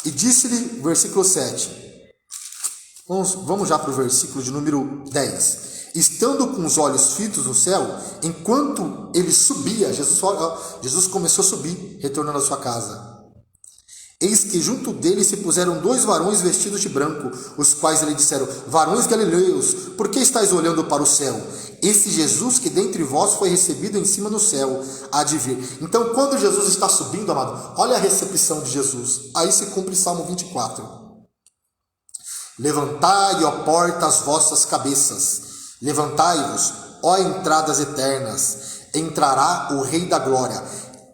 E disse-lhe, versículo 7, vamos já para o versículo de número 10. Estando com os olhos fitos no céu, enquanto ele subia, Jesus começou a subir, retornando à sua casa. Eis que junto dele se puseram 2 varões vestidos de branco, os quais lhe disseram, varões galileus, por que estáis olhando para o céu? Esse Jesus que dentre vós foi recebido em cima no céu, há de vir. Então, quando Jesus está subindo, amado, olha a recepção de Jesus. Aí se cumpre Salmo 24. Levantai, ó porta, as vossas cabeças. Levantai-vos, ó entradas eternas. Entrará o Rei da Glória.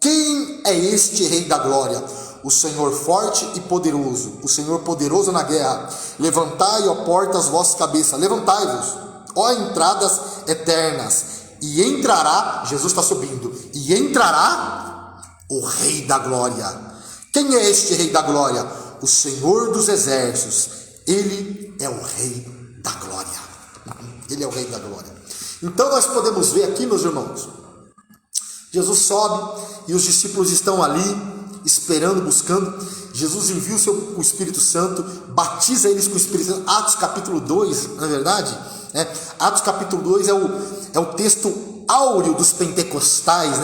Quem é este Rei da Glória? O Senhor forte e poderoso, o Senhor poderoso na guerra. Levantai, ó portas, vossas cabeças. Levantai-vos, ó entradas eternas. E entrará, Jesus está subindo, e entrará o Rei da Glória. Quem é este Rei da Glória? O Senhor dos Exércitos. Ele é o Rei da Glória. Ele é o Rei da Glória. Então nós podemos ver aqui, meus irmãos, Jesus sobe e os discípulos estão ali, esperando, buscando. Jesus envia o Espírito Santo, batiza eles com o Espírito Santo. Atos capítulo 2, não é verdade? Atos capítulo 2 é o texto áureo dos pentecostais,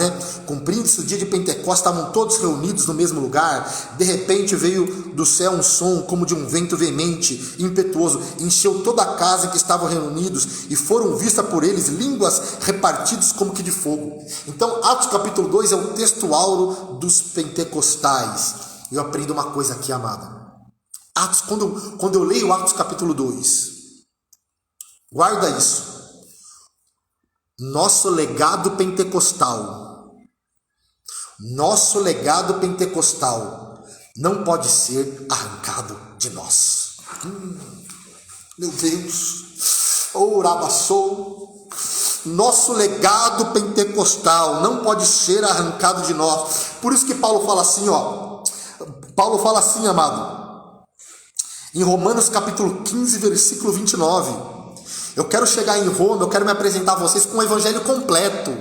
Cumprindo-se o dia de Pentecostes, estavam todos reunidos no mesmo lugar. De repente veio do céu um som como de um vento veemente, impetuoso, encheu toda a casa em que estavam reunidos, e foram vistas por eles línguas repartidas como que de fogo. Então Atos capítulo 2 é o texto áureo dos pentecostais. Eu aprendo uma coisa aqui, amada. Atos, quando eu leio Atos capítulo 2, guarda isso. Nosso legado pentecostal não pode ser arrancado de nós. Meu Deus, orabassou. Nosso legado pentecostal não pode ser arrancado de nós. Por isso que Paulo fala assim, amado, em Romanos capítulo 15, versículo 29. Eu quero chegar em Roma, eu quero me apresentar a vocês com o evangelho completo.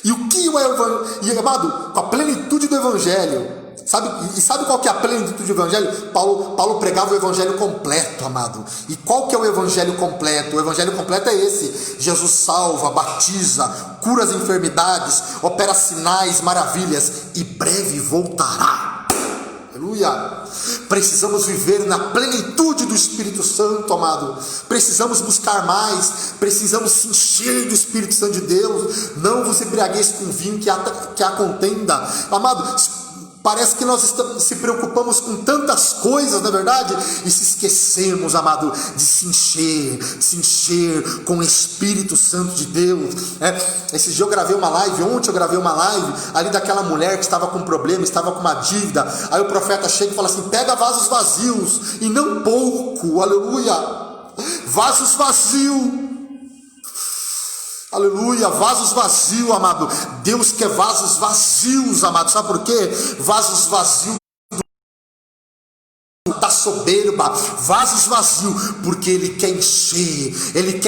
E o que é o evangelho? Amado, com a plenitude do evangelho. Sabe qual que é a plenitude do evangelho? Paulo pregava o evangelho completo, amado. E qual que é o evangelho completo? O evangelho completo é esse. Jesus salva, batiza, cura as enfermidades, opera sinais, maravilhas, e breve voltará. Aleluia. aleluia. Precisamos viver na plenitude do Espírito Santo, amado. Precisamos buscar mais, precisamos se encher do Espírito Santo de Deus. Não vos embriagueis com vinho que há contenda, amado. Parece que nós se preocupamos com tantas coisas, não é verdade? E se esquecemos, amado, de se encher com o Espírito Santo de Deus. Esse dia eu gravei uma live, ontem eu gravei uma live ali daquela mulher que estava com um problema, estava com uma dívida. Aí o profeta chega e fala assim: pega vasos vazios, e não pouco, aleluia. Vasos vazios. Aleluia, vasos vazios, amado. Deus quer vasos vazios, amado. Sabe por quê? Vasos vazios da soberba, vasos vazios, porque Ele quer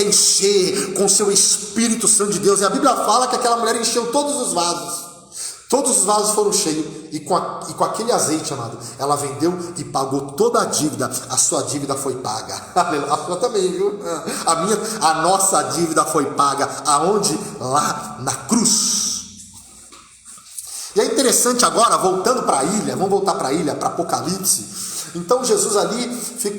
encher com o seu Espírito Santo de Deus. E a Bíblia fala que aquela mulher encheu todos os vasos. Todos os vasos foram cheios, e com aquele azeite, amado, ela vendeu e pagou toda a dívida. A sua dívida foi paga. A sua também, viu? A nossa dívida foi paga. Aonde? Lá na cruz. E é interessante agora, voltando para a ilha, vamos voltar para a ilha, para Apocalipse. Então Jesus ali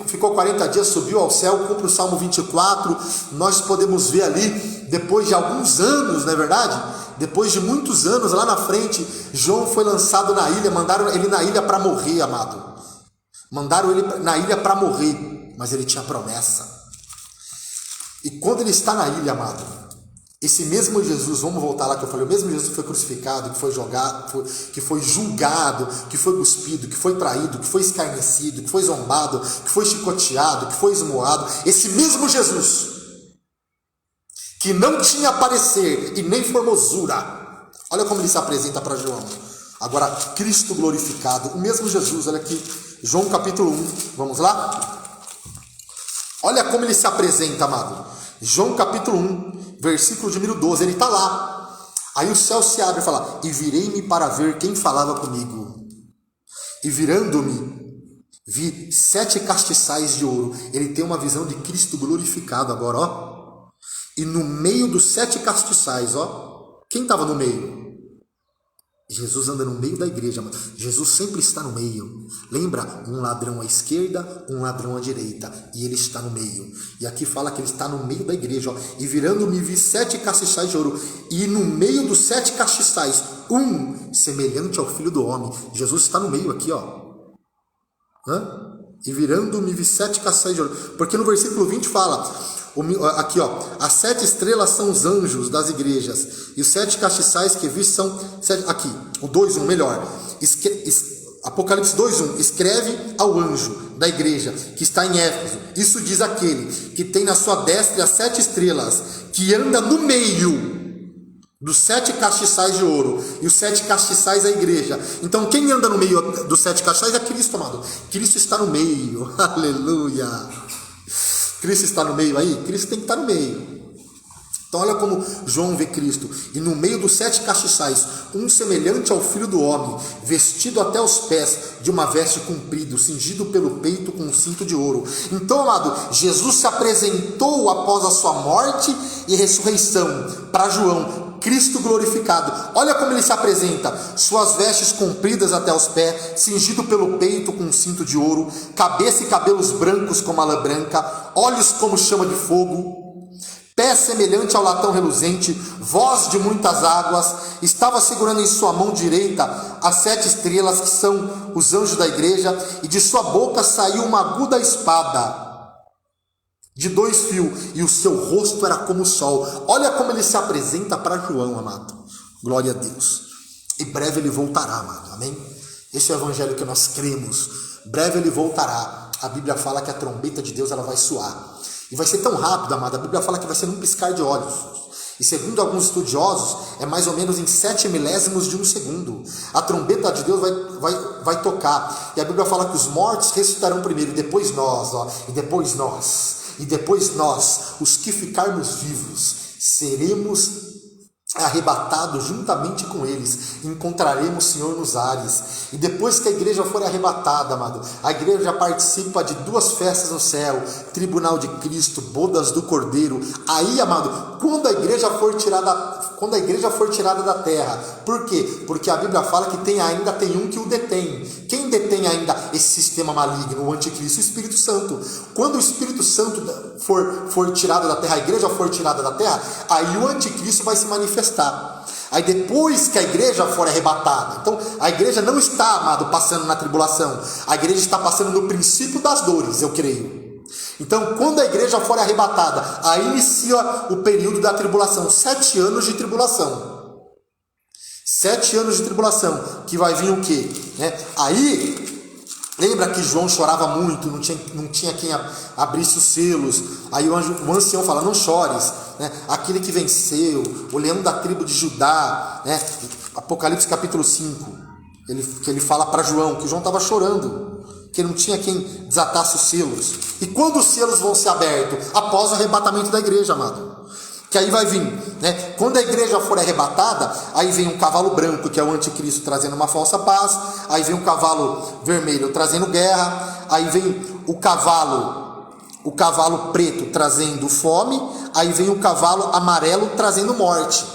ficou 40 dias, subiu ao céu, cumpre o Salmo 24. Nós podemos ver ali, depois de alguns anos, não é verdade? Depois de muitos anos, lá na frente, João foi lançado na ilha. Mandaram ele na ilha para morrer, amado. Mandaram ele na ilha para morrer, mas ele tinha promessa. E quando ele está na ilha, amado, esse mesmo Jesus, vamos voltar lá que eu falei, o mesmo Jesus que foi crucificado, que foi jogado, que foi julgado, que foi cuspido, que foi traído, que foi escarnecido, que foi zombado, que foi chicoteado, que foi esmoado, esse mesmo Jesus, que não tinha parecer e nem formosura, olha como ele se apresenta para João. Agora, Cristo glorificado, o mesmo Jesus, olha aqui, João capítulo 1, vamos lá? Olha como ele se apresenta, amado. João capítulo 1, versículo de número 12, ele está lá. Aí o céu se abre e fala: e virei-me para ver quem falava comigo. E virando-me, vi 7 castiçais de ouro. Ele tem uma visão de Cristo glorificado agora, ó. E no meio dos 7 castiçais, ó, quem estava no meio? Jesus anda no meio da igreja, mano. Jesus sempre está no meio. Lembra? Um ladrão à esquerda, um ladrão à direita, e ele está no meio. E aqui fala que ele está no meio da igreja, ó. E virando-me vi 7 castiçais de ouro, e no meio dos 7 castiçais, um semelhante ao Filho do Homem. Jesus está no meio aqui, ó. E virando-me vi 7 castiçais de ouro. Porque no versículo 20 fala... Aqui, ó, as 7 estrelas são os anjos das igrejas, e os 7 castiçais que vi são 7, aqui, o 2:1, melhor, Apocalipse 2:1, escreve ao anjo da igreja que está em Éfeso, isso diz aquele que tem na sua destra as 7 estrelas, que anda no meio dos 7 castiçais de ouro, e os 7 castiçais é a igreja. Então quem anda no meio dos 7 castiçais é Cristo, amado. Cristo está no meio, aleluia. Cristo está no meio aí? Cristo tem que estar no meio. Então olha como João vê Cristo. E no meio dos 7 castiçais, um semelhante ao Filho do Homem, vestido até os pés de uma veste comprida, cingido pelo peito com um cinto de ouro. Então, amado, Jesus se apresentou após a sua morte e ressurreição para João, Cristo glorificado. Olha como ele se apresenta: suas vestes compridas até os pés, cingido pelo peito com um cinto de ouro, cabeça e cabelos brancos como a lã branca, olhos como chama de fogo, pé semelhante ao latão reluzente, voz de muitas águas. Estava segurando em sua mão direita as 7 estrelas, que são os anjos da igreja, e de sua boca saiu uma aguda espada de 2 fios, e o seu rosto era como o sol. Olha como ele se apresenta para João, amado. Glória a Deus. E breve ele voltará, amado. Amém? Esse é o evangelho que nós cremos. Breve ele voltará. A Bíblia fala que a trombeta de Deus ela vai soar. E vai ser tão rápido, amado. A Bíblia fala que vai ser num piscar de olhos. E segundo alguns estudiosos, é mais ou menos em 7 milésimos de um segundo. A trombeta de Deus vai tocar. E a Bíblia fala que os mortos ressuscitarão primeiro, e depois nós, ó, e depois nós, os que ficarmos vivos, seremos arrebatados juntamente com eles, encontraremos o Senhor nos ares. E depois que a igreja for arrebatada, amado, a igreja participa de 2 festas no céu: tribunal de Cristo, bodas do Cordeiro. Aí, amado, quando a igreja for tirada quando a igreja for tirada da terra. Por quê? Porque a Bíblia fala que ainda tem um que o detém. Quem detém ainda esse sistema maligno, o anticristo? O Espírito Santo. Quando o Espírito Santo for tirado da terra, a igreja for tirada da terra, aí o anticristo vai se manifestar. Aí depois que a igreja for arrebatada, então a igreja não está, amado, passando na tribulação, a igreja está passando no princípio das dores, eu creio. Então quando a igreja for arrebatada, aí inicia o período da tribulação, 7 anos de tribulação. 7 anos de tribulação, que vai vir o quê? Aí, lembra que João chorava muito, não tinha quem abrisse os selos. Aí o ancião fala, não chores, aquele que venceu, o leão da tribo de Judá, Apocalipse capítulo 5, que ele fala para João, que João estava chorando, que não tinha quem desatasse os selos. E quando os selos vão ser abertos? Após o arrebatamento da igreja, amado. Que aí vai vir, quando a igreja for arrebatada, aí vem um cavalo branco, que é o anticristo, trazendo uma falsa paz. Aí vem um cavalo vermelho trazendo guerra. Aí vem o cavalo preto trazendo fome. Aí vem o cavalo amarelo trazendo morte.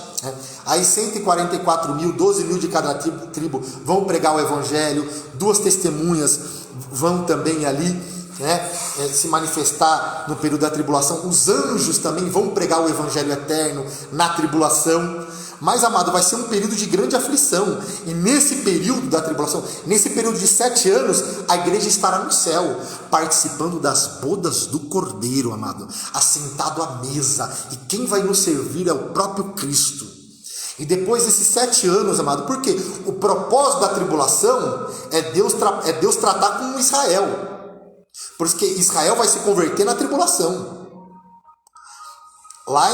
Aí 144 mil, 12 mil de cada tribo vão pregar o evangelho. 2 testemunhas vão também ali se manifestar no período da tribulação. Os anjos também vão pregar o evangelho eterno na tribulação. Mas, amado, vai ser um período de grande aflição. E nesse período da tribulação, nesse período de 7 anos, a igreja estará no céu, participando das bodas do Cordeiro, amado, assentado à mesa. E quem vai nos servir é o próprio Cristo. E depois desses 7 anos, amado, porque o propósito da tribulação é Deus tratar com Israel. Por isso que Israel vai se converter na tribulação. Lá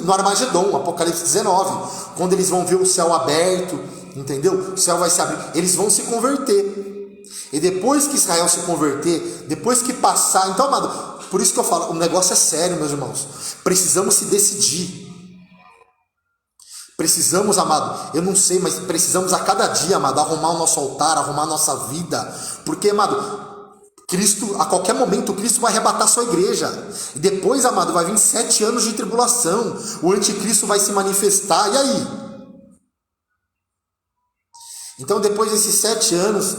no Armagedon, Apocalipse 19, quando eles vão ver o céu aberto, entendeu? O céu vai se abrir, eles vão se converter. E depois que Israel se converter, depois que passar, então, amado, por isso que eu falo, o negócio é sério, meus irmãos. Precisamos se decidir. Precisamos, amado, eu não sei, mas precisamos a cada dia, amado, arrumar o nosso altar, arrumar a nossa vida. Porque, amado, Cristo, a qualquer momento, Cristo vai arrebatar sua igreja. E depois, amado, vai vir 7 anos de tribulação. O anticristo vai se manifestar. E aí? Então, depois desses 7 anos,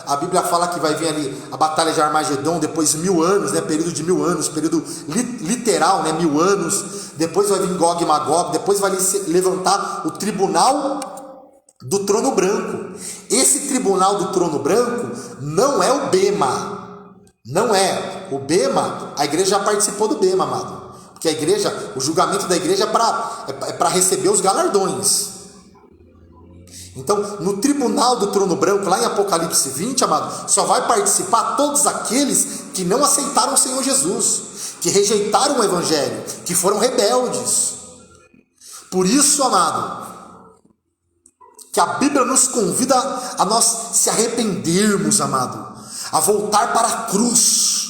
a Bíblia fala que vai vir ali a batalha de Armagedon, depois 1000 anos, período de 1000 anos, período literal, 1000 anos. Depois vai vir Gog e Magog, depois vai levantar o tribunal do trono branco. Esse tribunal do trono branco não é o Bema. Não é. O Bema, a igreja já participou do Bema, amado. Porque a igreja, o julgamento da igreja é para receber os galardões. Então, no tribunal do trono branco, lá em Apocalipse 20, amado, só vai participar todos aqueles que não aceitaram o Senhor Jesus, que rejeitaram o evangelho, que foram rebeldes. Por isso, amado, que a Bíblia nos convida a nós se arrependermos, amado, a voltar para a cruz.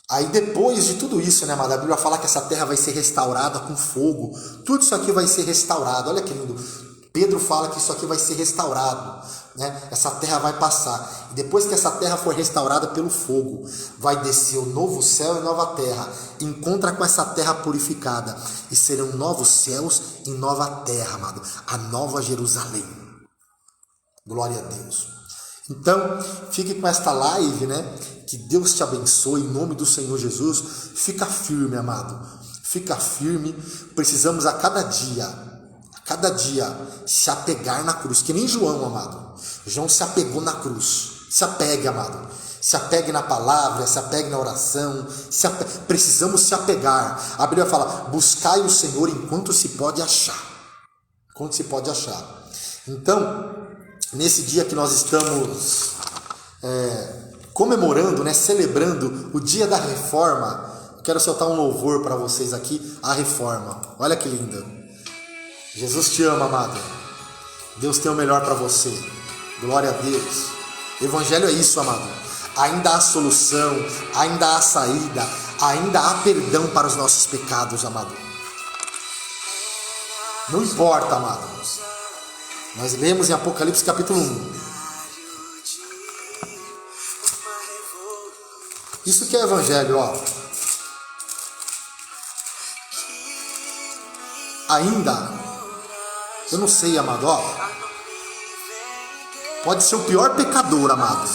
Aí depois de tudo isso, amado, a Bíblia fala que essa terra vai ser restaurada com fogo. Tudo isso aqui vai ser restaurado. Olha que lindo. Pedro fala que isso aqui vai ser restaurado. Essa terra vai passar. E depois que essa terra for restaurada pelo fogo, vai descer o novo céu e nova terra. Encontra com essa terra purificada. E serão novos céus e nova terra, amado. A nova Jerusalém. Glória a Deus. Então, fique com esta live, que Deus te abençoe em nome do Senhor Jesus. Fica firme, amado. Fica firme. Precisamos a cada dia se apegar na cruz. Que nem João, amado. João se apegou na cruz. Se apegue, amado. Se apegue na palavra, se apegue na oração. Precisamos se apegar. A Bíblia fala, buscai o Senhor enquanto se pode achar. Enquanto se pode achar. Então, nesse dia que nós estamos comemorando, celebrando o dia da reforma, quero soltar um louvor para vocês aqui, a reforma. Olha que linda. Jesus te ama, amado. Deus tem o melhor para você. Glória a Deus. Evangelho é isso, amado. Ainda há solução, ainda há saída, ainda há perdão para os nossos pecados, amado. Não importa, amado. Nós lemos em Apocalipse capítulo 1. Isso que é evangelho, ó. ainda, eu não sei, amado, ó, pode ser o pior pecador, amado,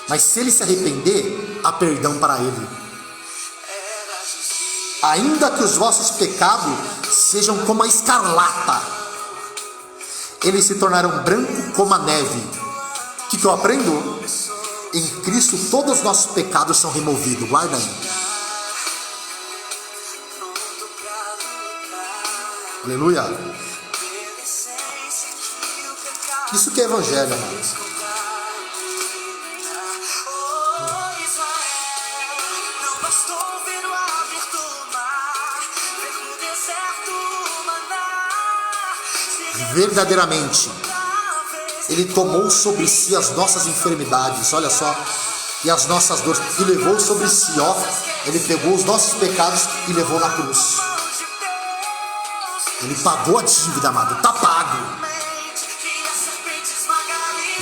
mas se ele se arrepender, há perdão para ele. Ainda que os vossos pecados sejam como a escarlata, eles se tornarão branco como a neve. O que eu aprendo? Em Cristo todos os nossos pecados são removidos. Guarda aí. Aleluia. Isso que é evangelho, amados. Verdadeiramente, Ele tomou sobre si as nossas enfermidades, olha só, e as nossas dores, e levou sobre si, ó, Ele pegou os nossos pecados e levou na cruz. Ele pagou a dívida, amado, tá pago.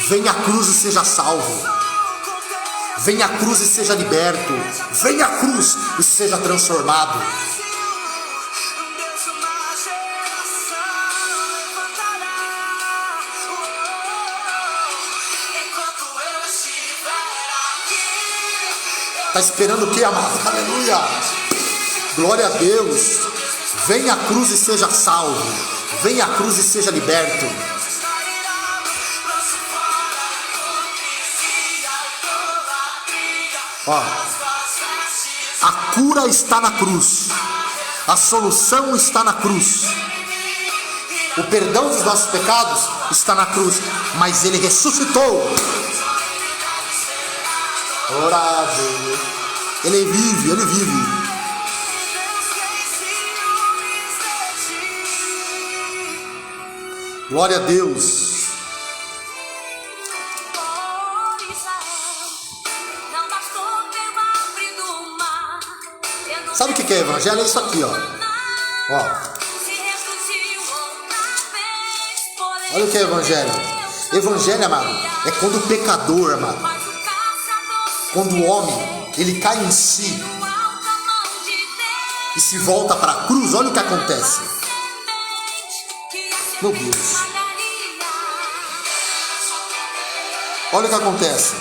Venha à cruz e seja salvo. Venha à cruz e seja liberto. Venha à cruz e seja transformado. Está esperando o que, amado? Aleluia! Glória a Deus! Venha à cruz e seja salvo. Venha à cruz e seja liberto. Ó, a cura está na cruz. A solução está na cruz. O perdão dos nossos pecados está na cruz. Mas Ele ressuscitou. Orado. Ele vive, Ele vive. Glória a Deus. Sabe o que é evangelho? É isso aqui, ó. Olha o que é evangelho. Evangelho, amado, é quando o pecador, amado, quando o homem, ele cai em si e se volta para a cruz, olha o que acontece. Meu Deus. Olha o que acontece.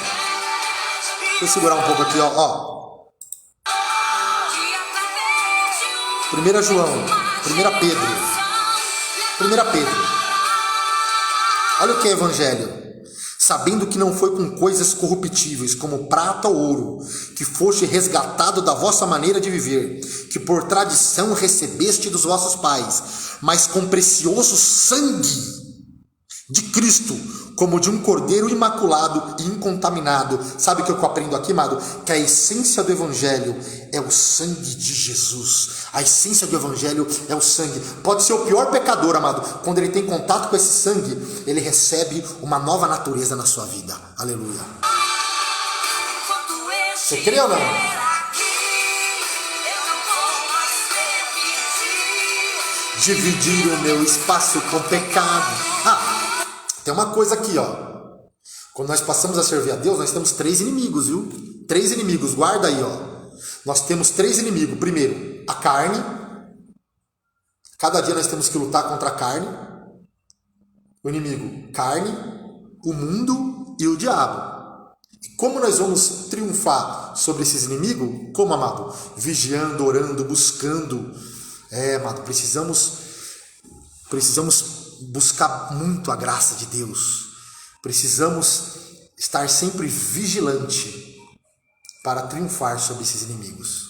Deixa eu segurar um pouco aqui, ó. 1 João, 1 Pedro. 1 Pedro. Olha o que é evangelho. Sabendo que não foi com coisas corruptíveis, como prata ou ouro, que foste resgatado da vossa maneira de viver, que por tradição recebeste dos vossos pais, mas com precioso sangue de Cristo, como de um cordeiro imaculado e incontaminado. Sabe o que eu aprendo aqui, amado? Que a essência do evangelho é o sangue de Jesus. A essência do evangelho é o sangue. Pode ser o pior pecador, amado. Quando ele tem contato com esse sangue, ele recebe uma nova natureza na sua vida. Aleluia. Você crê ou não? Dividir o meu espaço com pecado. Tem uma coisa aqui, ó. Quando nós passamos a servir a Deus, nós temos 3 inimigos, viu? 3 inimigos, guarda aí, ó. Nós temos 3 inimigos. Primeiro, a carne. Cada dia nós temos que lutar contra a carne. O inimigo, carne, o mundo e o diabo. E como nós vamos triunfar sobre esses inimigos? Como, amado? Vigiando, orando, buscando. Amado, precisamos buscar muito a graça de Deus. Precisamos estar sempre vigilante para triunfar sobre esses inimigos.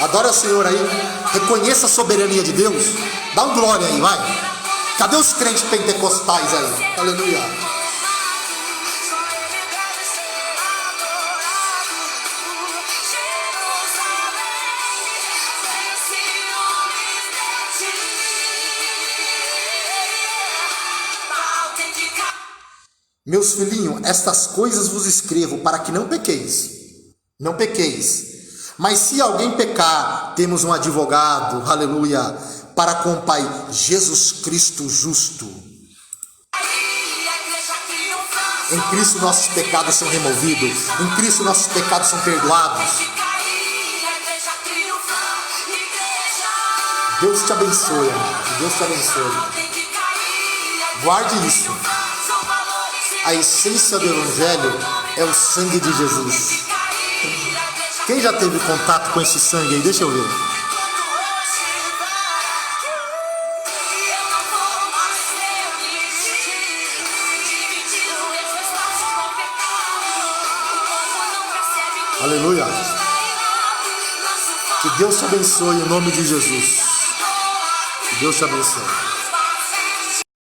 Adora o Senhor aí. Reconheça a soberania de Deus. Dá um glória aí, vai. Cadê os crentes pentecostais aí? Aleluia. Meus filhinhos, estas coisas vos escrevo para que não pequeis. Não pequeis. Mas se alguém pecar, temos um advogado, aleluia, para com o Pai, Jesus Cristo justo. Em Cristo nossos pecados são removidos. Em Cristo nossos pecados são perdoados. Deus te abençoe, amado. Deus te abençoe. Guarde isso. A essência do Evangelho é o sangue de Jesus. Quem já teve contato com esse sangue aí? Deixa eu ver. Aleluia. Que Deus te abençoe em nome de Jesus. Que Deus te abençoe.